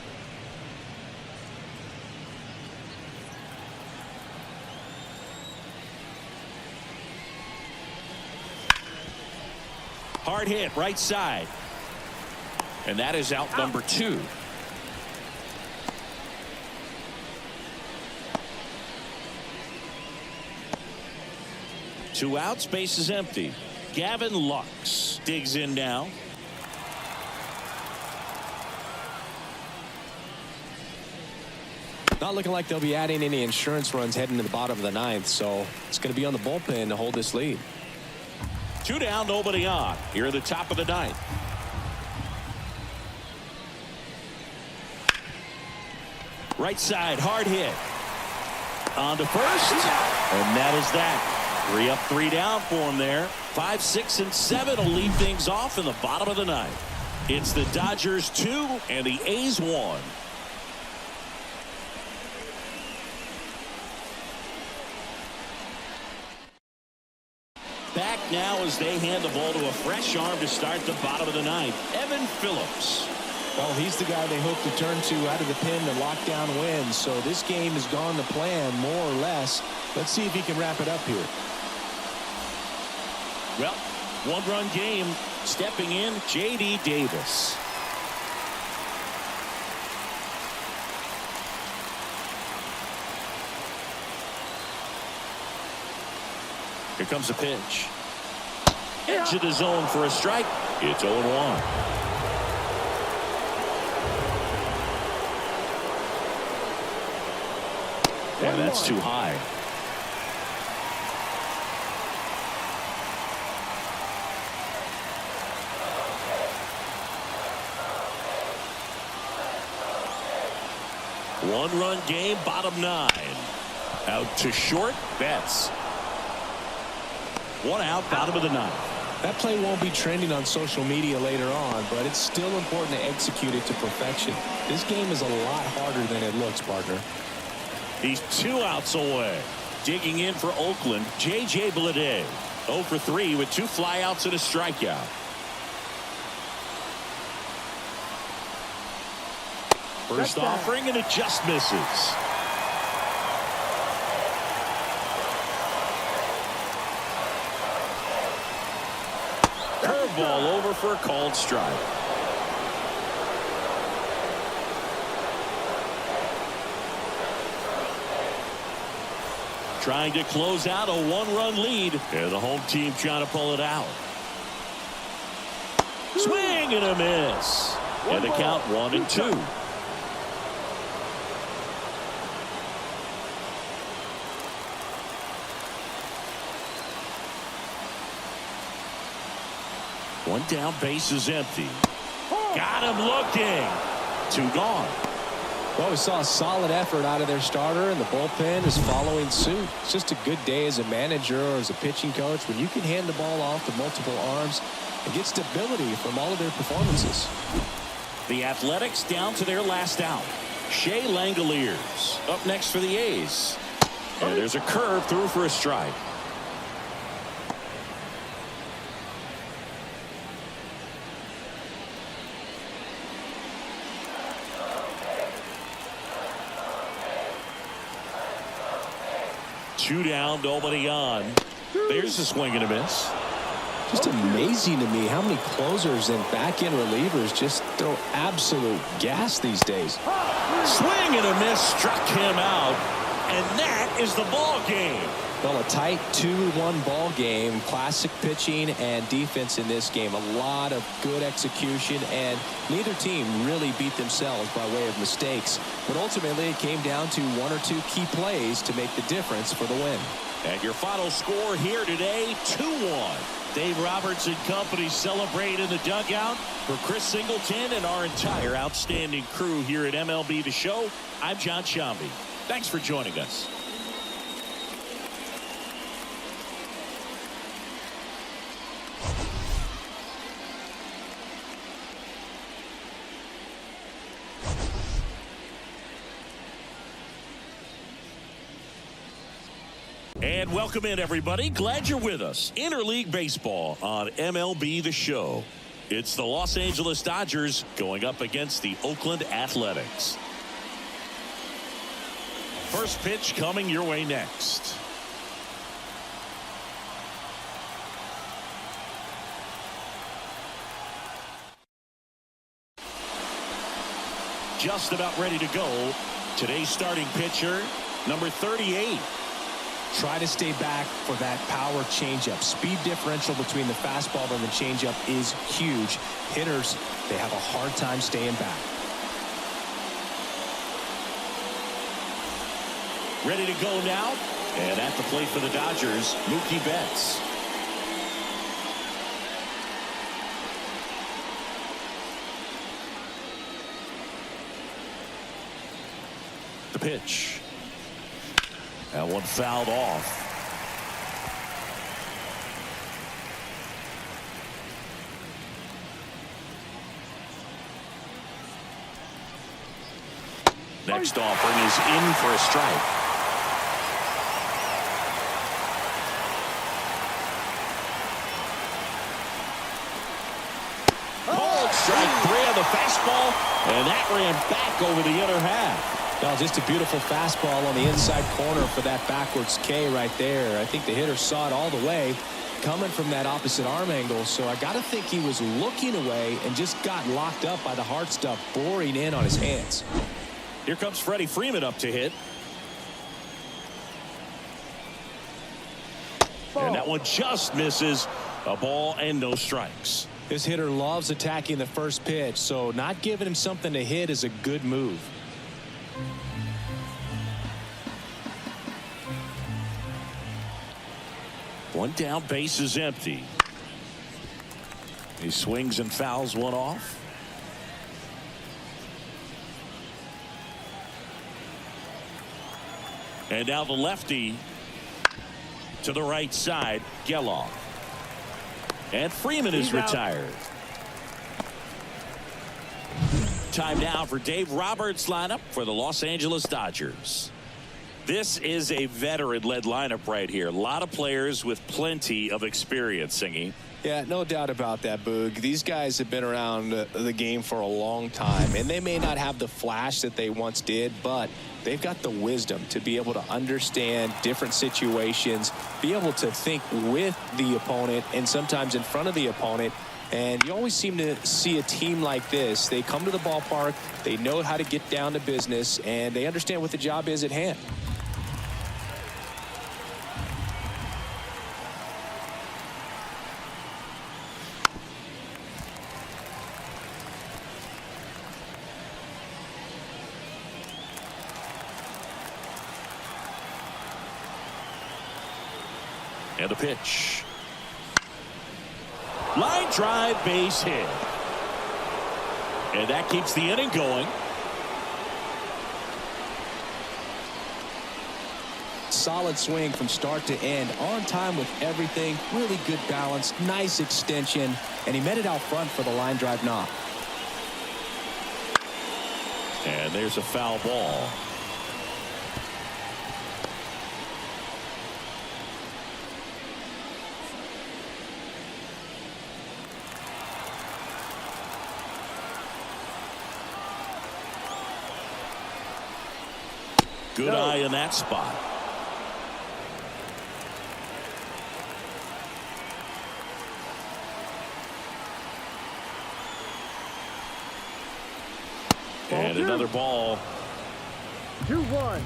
Hard hit right side. And that is out number 2. 2 outs, base is empty. Gavin Lux digs in now. Not looking like they'll be adding any insurance runs heading to the bottom of the 9th, so it's going to be on the bullpen to hold this lead. 2 down, nobody on. Here at the top of the 9th. Right side, hard hit. On to first. And that is that. 3 up, 3 down for him there. 5, 6, and 7 will lead things off in the bottom of the 9th. It's the Dodgers 2 and the A's 1. Back now as they hand the ball to a fresh arm to start the bottom of the 9th. Evan Phillips. Well, he's the guy they hope to turn to out of the pen to lock down wins. So this game has gone to plan more or less. Let's see if he can wrap it up here. Well, 1-run game. Stepping in, J.D. Davis. Here comes a pitch. Edge of the zone for a strike. It's 0-1. And that's too high. One-run game, bottom 9. Out to short, Betts. 1 out, bottom of the 9th. That play won't be trending on social media later on, but it's still important to execute it to perfection. This game is a lot harder than it looks, partner. He's 2 outs away. Digging in for Oakland, J.J. Bleday. 0 for 3 with 2 flyouts and a strikeout. First offering, and it just misses. Curveball over for a called strike. Trying to close out a 1-run lead. And the home team trying to pull it out. Swing and a miss. And the count 1-2. One down, base is empty. Got him looking. 2 gone. Well, we saw a solid effort out of their starter, and the bullpen is following suit. It's just a good day as a manager or as a pitching coach when you can hand the ball off to multiple arms and get stability from all of their performances. The Athletics down to their last out. Shea Langoliers up next for the A's. And there's a curve through for a strike. Two down, nobody on. There's a swing and a miss. Just amazing to me how many closers and back-end relievers just throw absolute gas these days. Swing and a miss, struck him out, and that is the ball game. Well, a tight 2-1 ball game. Classic pitching and defense in this game. A lot of good execution, and neither team really beat themselves by way of mistakes. But ultimately, it came down to 1 or 2 key plays to make the difference for the win. And your final score here today, 2-1. Dave Roberts and company celebrate in the dugout. For Chris Singleton and our entire outstanding crew here at MLB The Show, I'm John Shambi. Thanks for joining us. And welcome in, everybody. Glad you're with us. Interleague Baseball on MLB The Show. It's the Los Angeles Dodgers going up against the Oakland Athletics. First pitch coming your way next. Just about ready to go. Today's starting pitcher, number 38. try to stay back for that power changeup. Speed differential between the fastball and the changeup is huge. Hitters, they have a hard time staying back. Ready to go now. And at the plate for the Dodgers, Mookie Betts. The pitch. That one fouled off. Next offering is in for a strike. Called strike 3 on the fastball, and that ran back over the inner half. Well, just a beautiful fastball on the inside corner for that backwards K right there. I think the hitter saw it all the way coming from that opposite arm angle. So I got to think he was looking away and just got locked up by the hard stuff boring in on his hands. Here comes Freddie Freeman up to hit. And that one just misses. A ball and no strikes. This hitter loves attacking the first pitch, so not giving him something to hit is a good move. One down, base is empty. He swings and fouls one off. And now the lefty to the right side, Geloff. And Freeman is retired. Time now for Dave Roberts' lineup for the Los Angeles Dodgers. This is a veteran-led lineup right here. A lot of players with plenty of experience, Singy. Yeah, no doubt about that, Boog. These guys have been around the game for a long time, and they may not have the flash that they once did, but they've got the wisdom to be able to understand different situations, be able to think with the opponent and sometimes in front of the opponent. And you always seem to see a team like this. They come to the ballpark, they know how to get down to business, and they understand what the job is at hand. And a pitch. Line drive, base hit. And that keeps the inning going. Solid swing from start to end, on time with everything, really good balance, nice extension, and he met it out front for the line drive knock. And there's a foul ball. Good eye in that spot. And another ball. 2-1.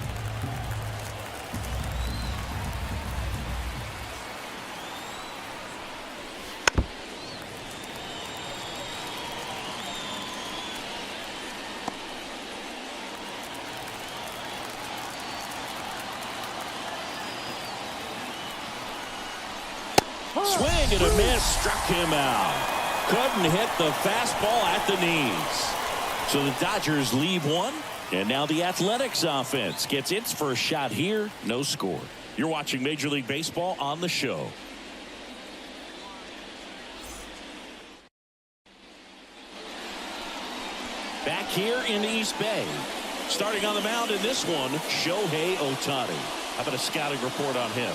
Swing and a miss, struck him out. Couldn't hit the fastball at the knees. So the Dodgers leave one, and now the Athletics offense gets its first shot here. No score. You're watching Major League Baseball on the Show. Back here in the East Bay. Starting on the mound in this one, Shohei Ohtani. How about a scouting report on him?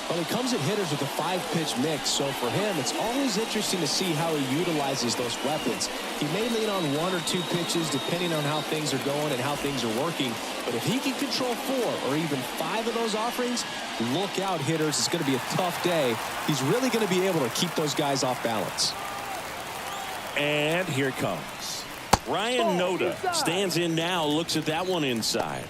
Well, he comes at hitters with a 5-pitch mix, so for him, it's always interesting to see how he utilizes those weapons. He may lean on 1 or 2 pitches depending on how things are going and how things are working, but if he can control 4 or even 5 of those offerings, look out, hitters. It's going to be a tough day. He's really going to be able to keep those guys off balance. And here it comes. Ryan Noda stands in now, looks at that one inside.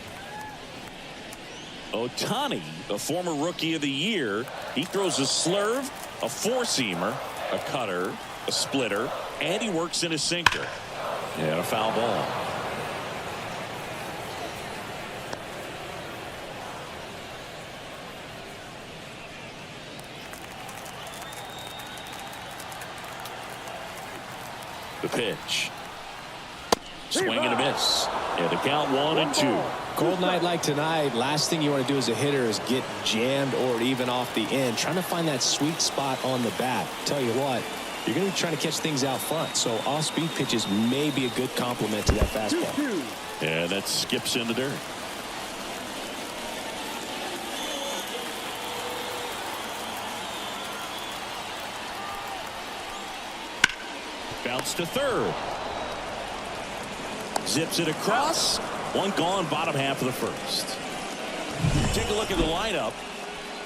Ohtani, a former Rookie of the Year, he throws a slurve, a four-seamer, a cutter, a splitter, and he works in a sinker. And a foul ball. The pitch. Swing and a miss. And the count 1-2. Cold night like tonight, last thing you want to do as a hitter is get jammed or even off the end. Trying to find that sweet spot on the bat. Tell you what, you're going to be trying to catch things out front. So off-speed pitches may be a good complement to that fastball. And that skips in the dirt. Bounce to third. Zips it across. One gone, bottom half of the first. Take a look at the lineup.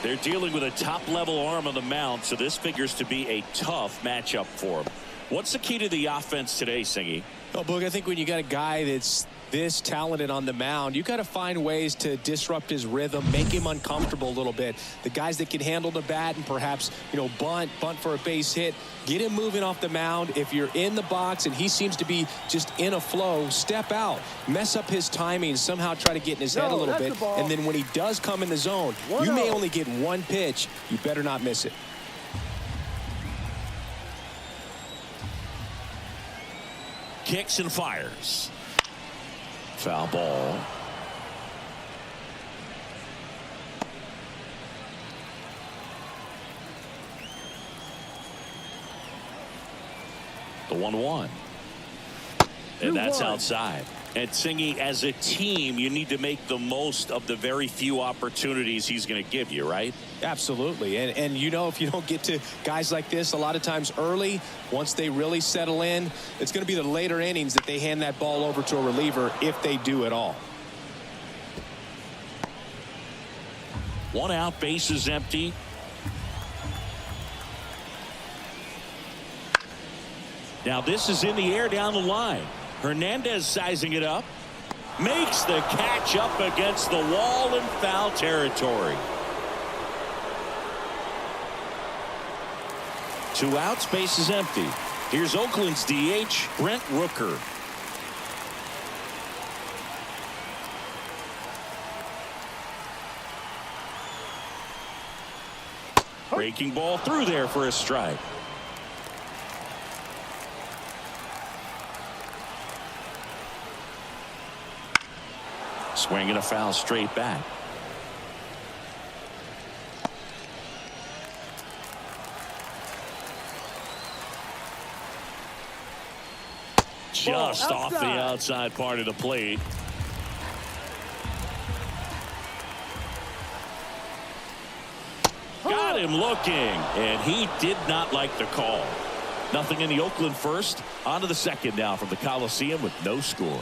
They're dealing with a top-level arm on the mound, so this figures to be a tough matchup for them. What's the key to the offense today, Singy? Oh, Boog, I think when you got a guy that's this talented on the mound, you got to find ways to disrupt his rhythm, make him uncomfortable a little bit. The guys that can handle the bat and perhaps, bunt for a base hit, get him moving off the mound. If you're in the box and he seems to be just in a flow, step out, mess up his timing, somehow try to get in his head a little bit. And then when he does come in the zone, you may only get one pitch. You better not miss it. Kicks and fires. Foul ball. The 1-1. And that's outside. And Singy, as a team, you need to make the most of the very few opportunities he's going to give you, right? Absolutely. And if you don't get to guys like this a lot of times early, once they really settle in, it's going to be the later innings that they hand that ball over to a reliever, if they do at all. One out, base is empty. Now this is in the air down the line. Hernandez sizing it up. Makes the catch up against the wall in foul territory. 2 outs, base is empty. Here's Oakland's DH, Brent Rooker. Breaking ball through there for a strike. Swinging a foul straight back. Just off the outside part of the plate. Got him looking, and he did not like the call. Nothing in the Oakland first. On to the second now from the Coliseum with no score.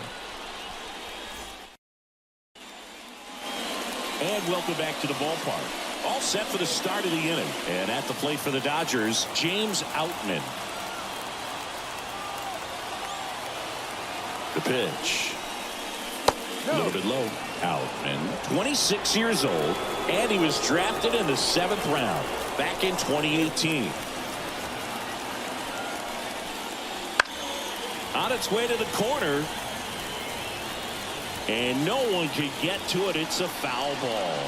And welcome back to the ballpark. All set for the start of the inning. And at the plate for the Dodgers, James Outman. The pitch. Loaded low. Outman, 26 years old, and he was drafted in the 7th round back in 2018. On its way to the corner. And no one can get to it. It's a foul ball.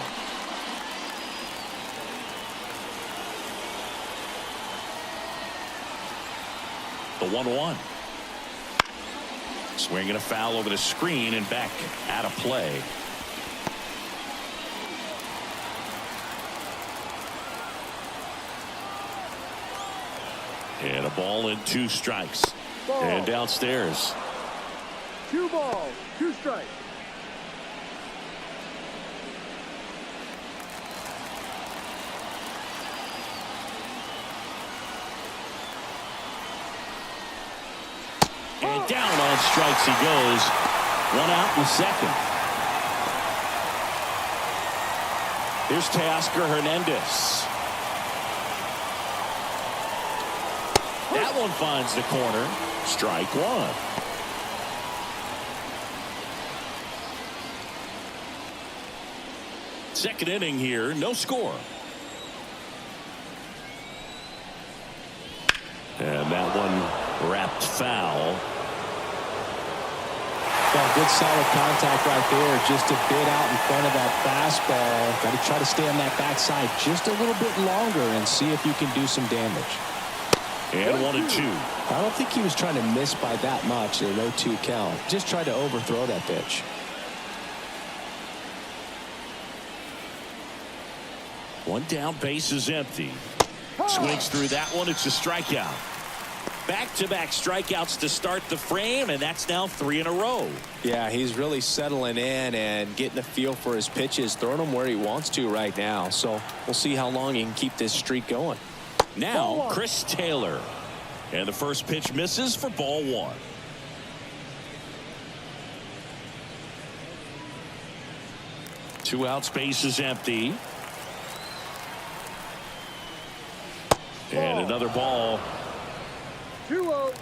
The 1-1. Swinging a foul over the screen and back out of play. And a ball and 2 strikes. Ball. And downstairs. 2 balls, 2 strikes. And down on strikes he goes. 1 out in the second. Here's Teoscar Hernandez. That one finds the corner. Strike 1. Second inning here, no score. And that one wrapped foul. Well, good solid contact right there. Just a bit out in front of that fastball. Got to try to stay on that backside just a little bit longer and see if you can do some damage. And 1-2. I don't think he was trying to miss by that much in an 0-2 count. Just tried to overthrow that pitch. One down, base is empty. Swings through that one. It's a strikeout. Back-to-back strikeouts to start the frame, and that's now 3 in a row. Yeah, he's really settling in and getting a feel for his pitches, throwing them where he wants to right now. So we'll see how long he can keep this streak going. Now, Chris Taylor. And the first pitch misses for ball 1. Two outs, base is empty. And another ball. 2-0.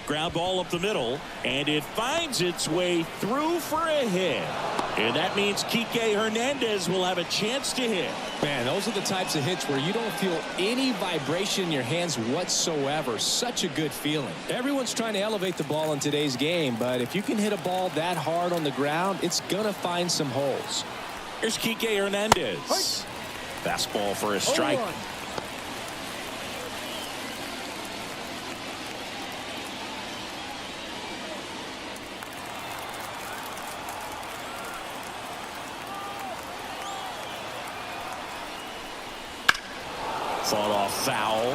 Ground ball up the middle, and it finds its way through for a hit. And that means Kike Hernandez will have a chance to hit. Man, those are the types of hits where you don't feel any vibration in your hands whatsoever. Such a good feeling. Everyone's trying to elevate the ball in today's game, but if you can hit a ball that hard on the ground, it's going to find some holes. Here's Kike Hernandez. Fastball for a strike. Fought off foul.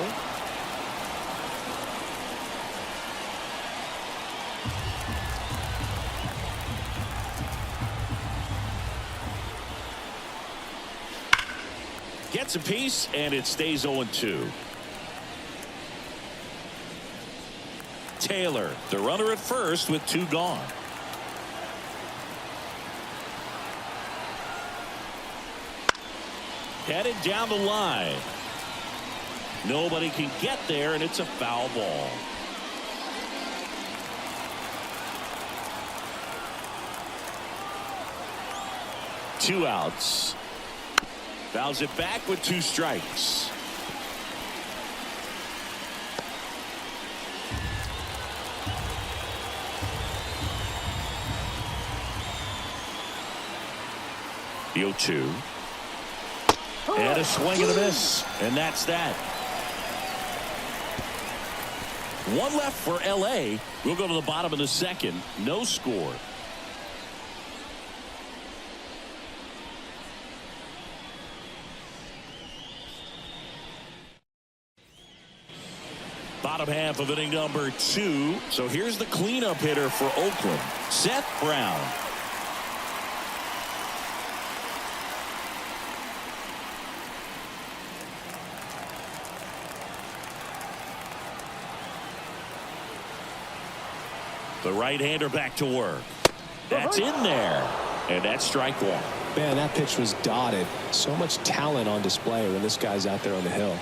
Gets a piece, and it stays 0-2. Taylor, the runner at first with 2 gone. Headed down the line. Nobody can get there, and it's a foul ball. Two outs. Fouls it back with 2 strikes. The 0-2. And a swing and a miss. And that's that. 1 left for L.A. We'll go to the bottom of the second. No score. Bottom half of inning number 2. So here's the cleanup hitter for Oakland, Seth Brown. The right-hander back to work. That's in there. And that's strike 1. Man, that pitch was dotted. So much talent on display when this guy's out there on the hill.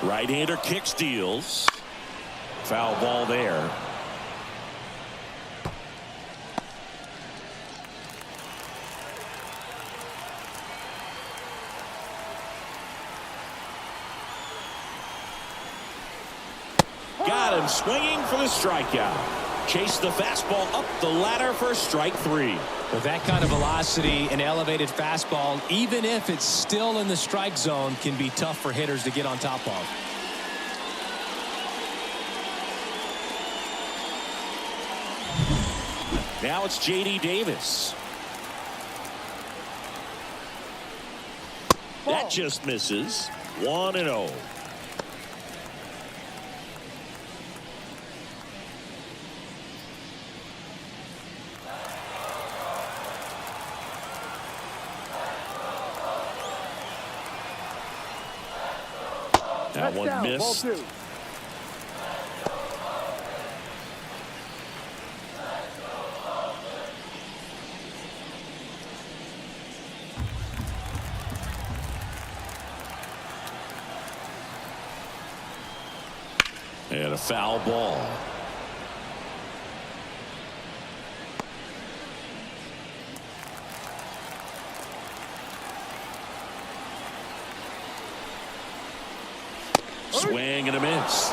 Right-hander kick steals. Foul ball there. Got him swinging for the strikeout. Chase the fastball up the ladder for strike 3. With that kind of velocity, an elevated fastball, even if it's still in the strike zone, can be tough for hitters to get on top of. Now it's J.D. Davis. That just misses. 1-0. That one down, missed. Ball 2. And a foul ball. Swing and a miss.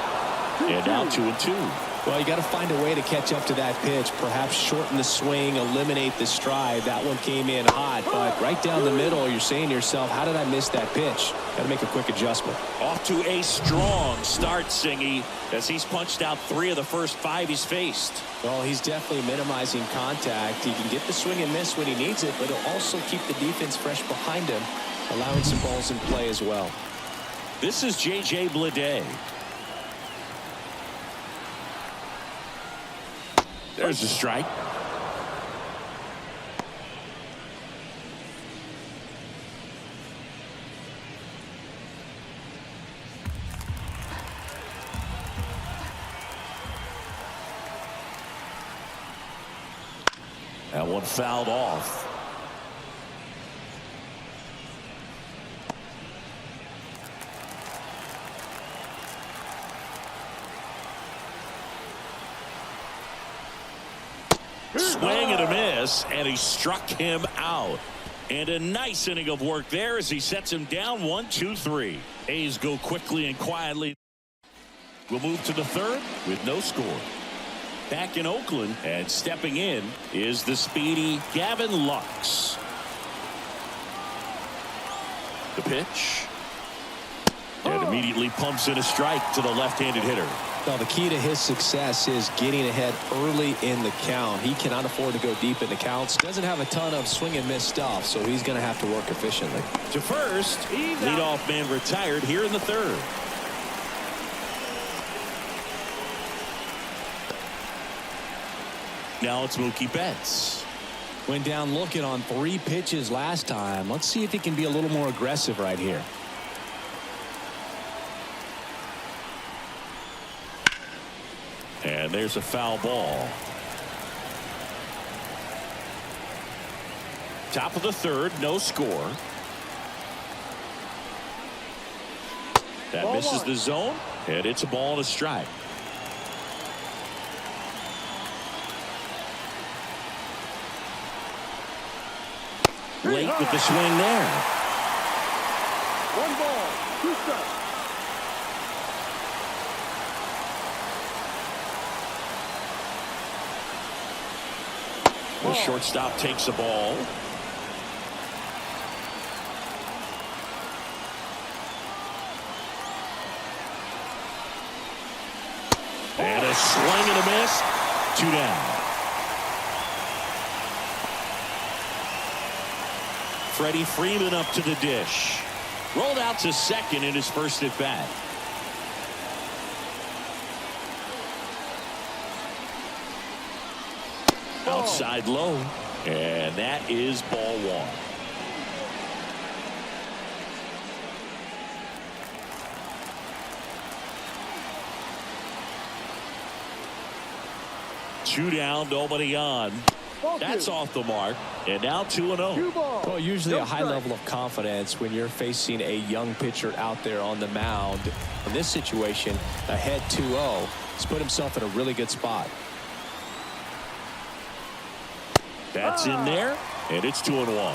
And now 2-2. Well, you got to find a way to catch up to that pitch. Perhaps shorten the swing, eliminate the stride. That one came in hot, but right down the middle, you're saying to yourself, how did I miss that pitch? Got to make a quick adjustment. Off to a strong start, Singy, as he's punched out 3 of the first 5 he's faced. Well, he's definitely minimizing contact. He can get the swing and miss when he needs it, but he'll also keep the defense fresh behind him, allowing some balls in play as well. This is J.J. Bleday. There's a strike. That one fouled off. Swing and a miss, and he struck him out. And a nice inning of work there as he sets him down 1-2-3. A's go quickly and quietly. We'll move to the third with no score. Back in Oakland and stepping in is the speedy Gavin Lux. The pitch. And immediately pumps in a strike to the left-handed hitter. Well, the key to his success is getting ahead early in the count. He cannot afford to go deep in the counts. Doesn't have a ton of swing and miss stuff, so he's going to have to work efficiently. To first, leadoff man retired here in the third. Now it's Mookie Betts. Went down looking on 3 pitches last time. Let's see if he can be a little more aggressive right here. And there's a foul ball. Top of the third, no score. That Ball misses 1. the zone, and it's a ball and a strike. Late with the swing there. 1 ball, 2 strikes. The shortstop takes the ball. And a swing and a miss. 2 down. Freddie Freeman up to the dish. Rolled out to second in his first at bat. Outside low, and that is ball 1. Two down, nobody on. That's off the mark, and now 2-0. 2 balls. Well, usually no a high strike. level of confidence when you're facing a young pitcher out there on the mound. In this situation, ahead 2-0, he's put himself in a really good spot. That's in there, and it's 2-1.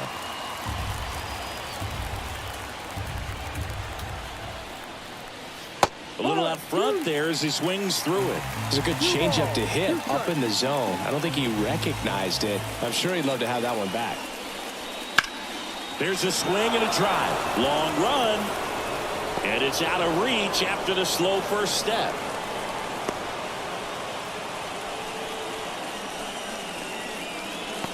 A little out front there as he swings through it. It's a good changeup to hit up in the zone. I don't think he recognized it. I'm sure he'd love to have that one back. There's a swing and a drive. Long run. And it's out of reach after the slow first step.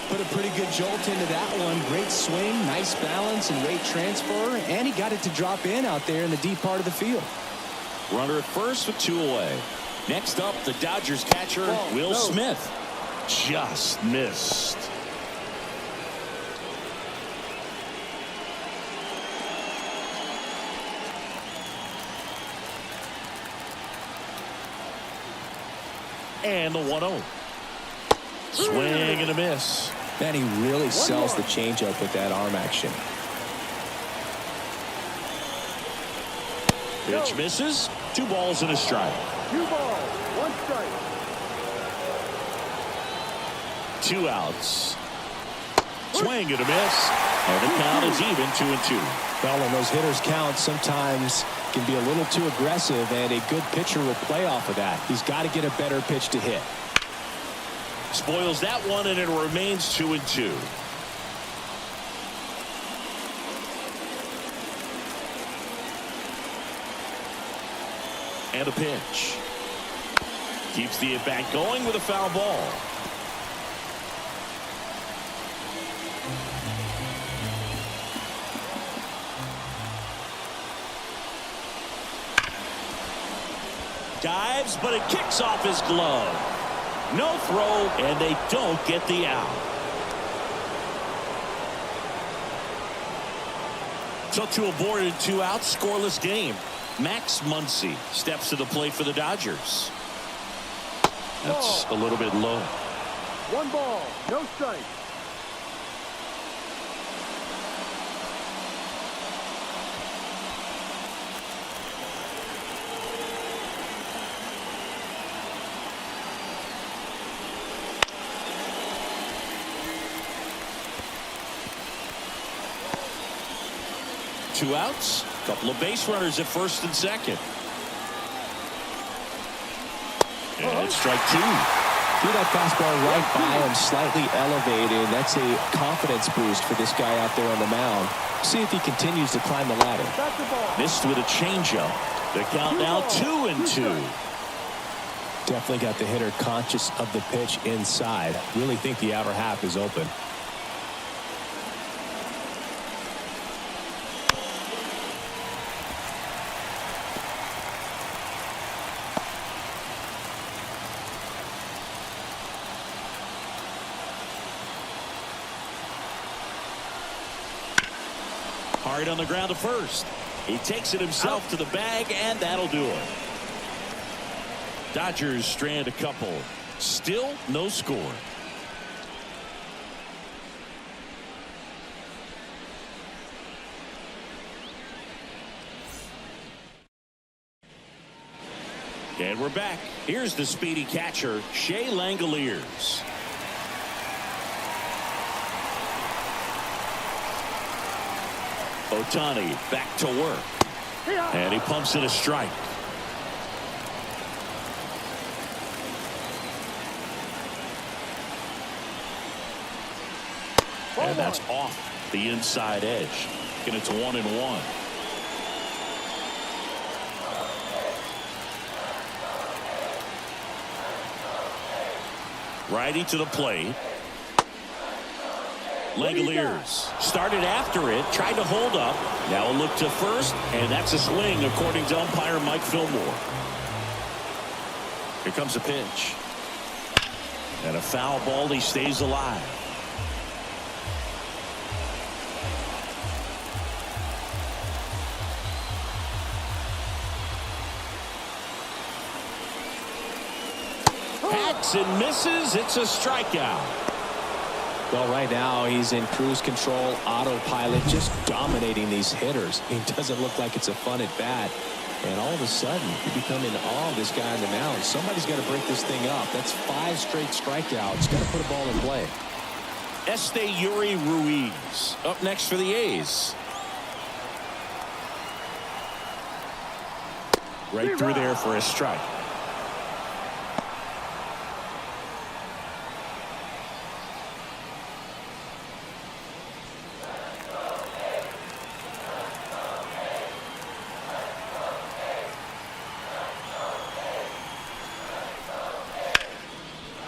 Put a pretty good jolt into that one. Great swing, nice balance and rate transfer. And he got it to drop in out there in the deep part of the field. Runner at first with 2 away. Next up, the Dodgers catcher, Will Smith. Just missed. And the 1-0. Swing and a miss. Man, he really sells the changeup with that arm action. Pitch misses. 2 balls and a strike. 2 balls, 1 strike. 2 outs. Swing and a miss. And the count is even 2-2. Well, when those hitters count, sometimes can be a little too aggressive, and a good pitcher will play off of that. He's got to get a better pitch to hit. Spoils that one, and it remains 2-2. And a pitch. Keeps the at-bat going with a foul ball. Dives, but it kicks off his glove. No throw, and they don't get the out. So to a board and 2 outs, scoreless game. Max Muncy steps to the plate for the Dodgers. That's a little bit low. 1 ball, no strike. Two outs, couple of base runners at first and second. And strike 2. Threw that fastball right by him, slightly elevated. That's a confidence boost for this guy out there on the mound. See if he continues to climb the ladder. Missed with a changeup. The count now 2-2. Definitely got the hitter conscious of the pitch inside. Really think the outer half is open. Hard on the ground to first. He takes it himself to the bag, and that'll do it. Dodgers strand a couple. Still no score. And we're back. Here's the speedy catcher, Shea Langoliers. Ohtani back to work. And he pumps in a strike. And that's off the inside edge. And it's 1-1. Righty to the plate. Langoliers started after it, tried to hold up. Now a look to first, and that's a swing according to umpire Mike Fillmore. Here comes a pitch. And a foul ball. He stays alive. Hacks and misses. It's a strikeout. Well, right now he's in cruise control, autopilot, just dominating these hitters. He doesn't look like it's a fun at bat. And all of a sudden, you become in awe of this guy on the mound. Somebody's got to break this thing up. That's 5 straight strikeouts. Got to put a ball in play. Yuri Ruiz up next for the A's. Right through there for a strike.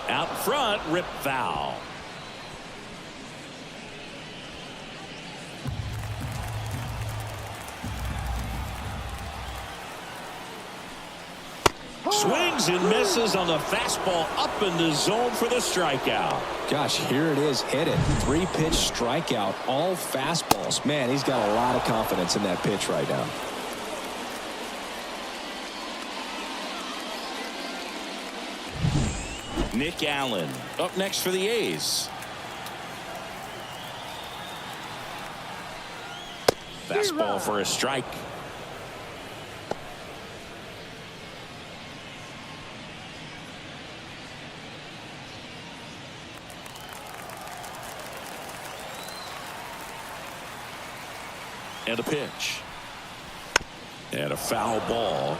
Out front, rip foul. Swings and misses on the fastball up in the zone for the strikeout. Gosh, here it is, hit it. 3-pitch strikeout, all fastballs. Man, he's got a lot of confidence in that pitch right now. Nick Allen up next for the A's. Fastball for a strike. And a pitch. And a foul ball.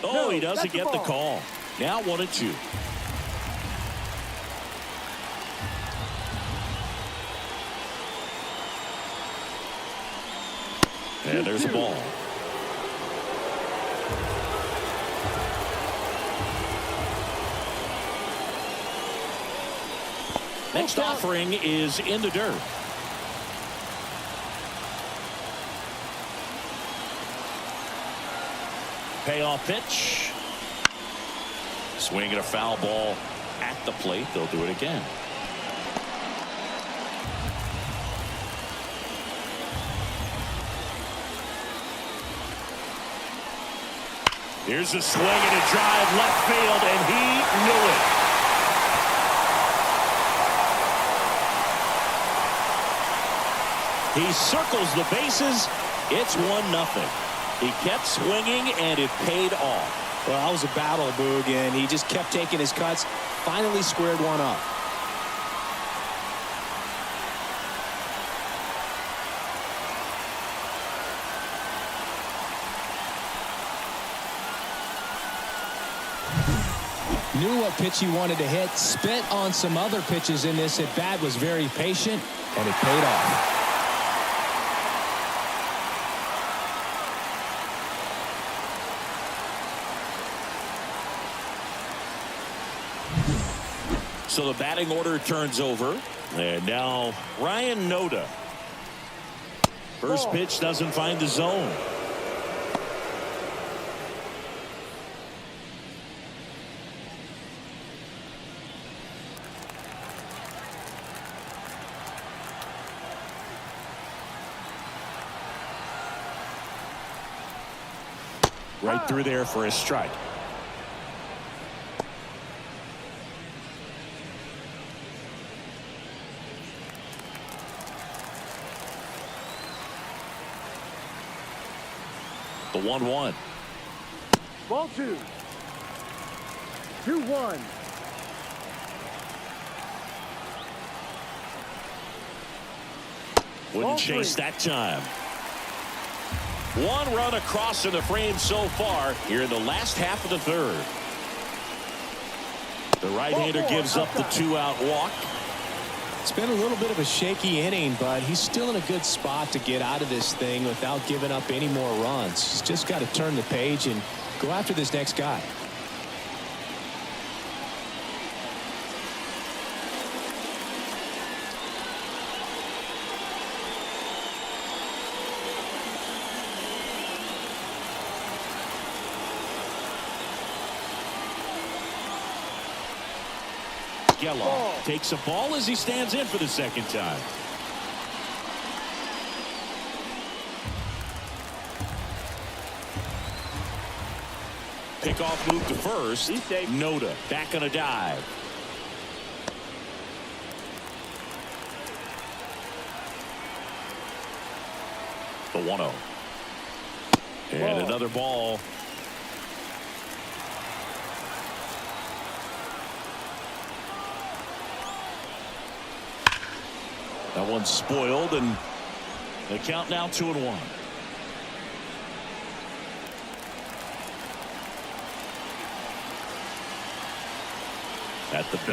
Oh, he doesn't get the call. Now 1-2. And there's a ball. Next offering is in the dirt. Payoff pitch. Swinging a foul ball at the plate. They'll do it again. Here's a swing and a drive left field, and he knew it. He circles the bases. It's 1-0. He kept swinging, and it paid off. Well, that was a battle, Boog, and he just kept taking his cuts. Finally squared one up. Knew what pitch he wanted to hit. Spent on some other pitches in this at bat. Was very patient, and it paid off. So the batting order turns over. And now Ryan Noda. First pitch doesn't find the zone. Right through there for a strike. The 1-1. Ball 2. 2-1. Wouldn't chase that time. One run across in the frame so far here in the last half of the third. The right-hander gives up the 2-out walk. It's been a little bit of a shaky inning, but he's still in a good spot to get out of this thing without giving up any more runs. He's just got to turn the page and go after this next guy. Geloff takes a ball as he stands in for the second time. Pickoff move to first. Noda back on a dive. The 1-0. And another ball. That one's spoiled, and the count now 2-1. At the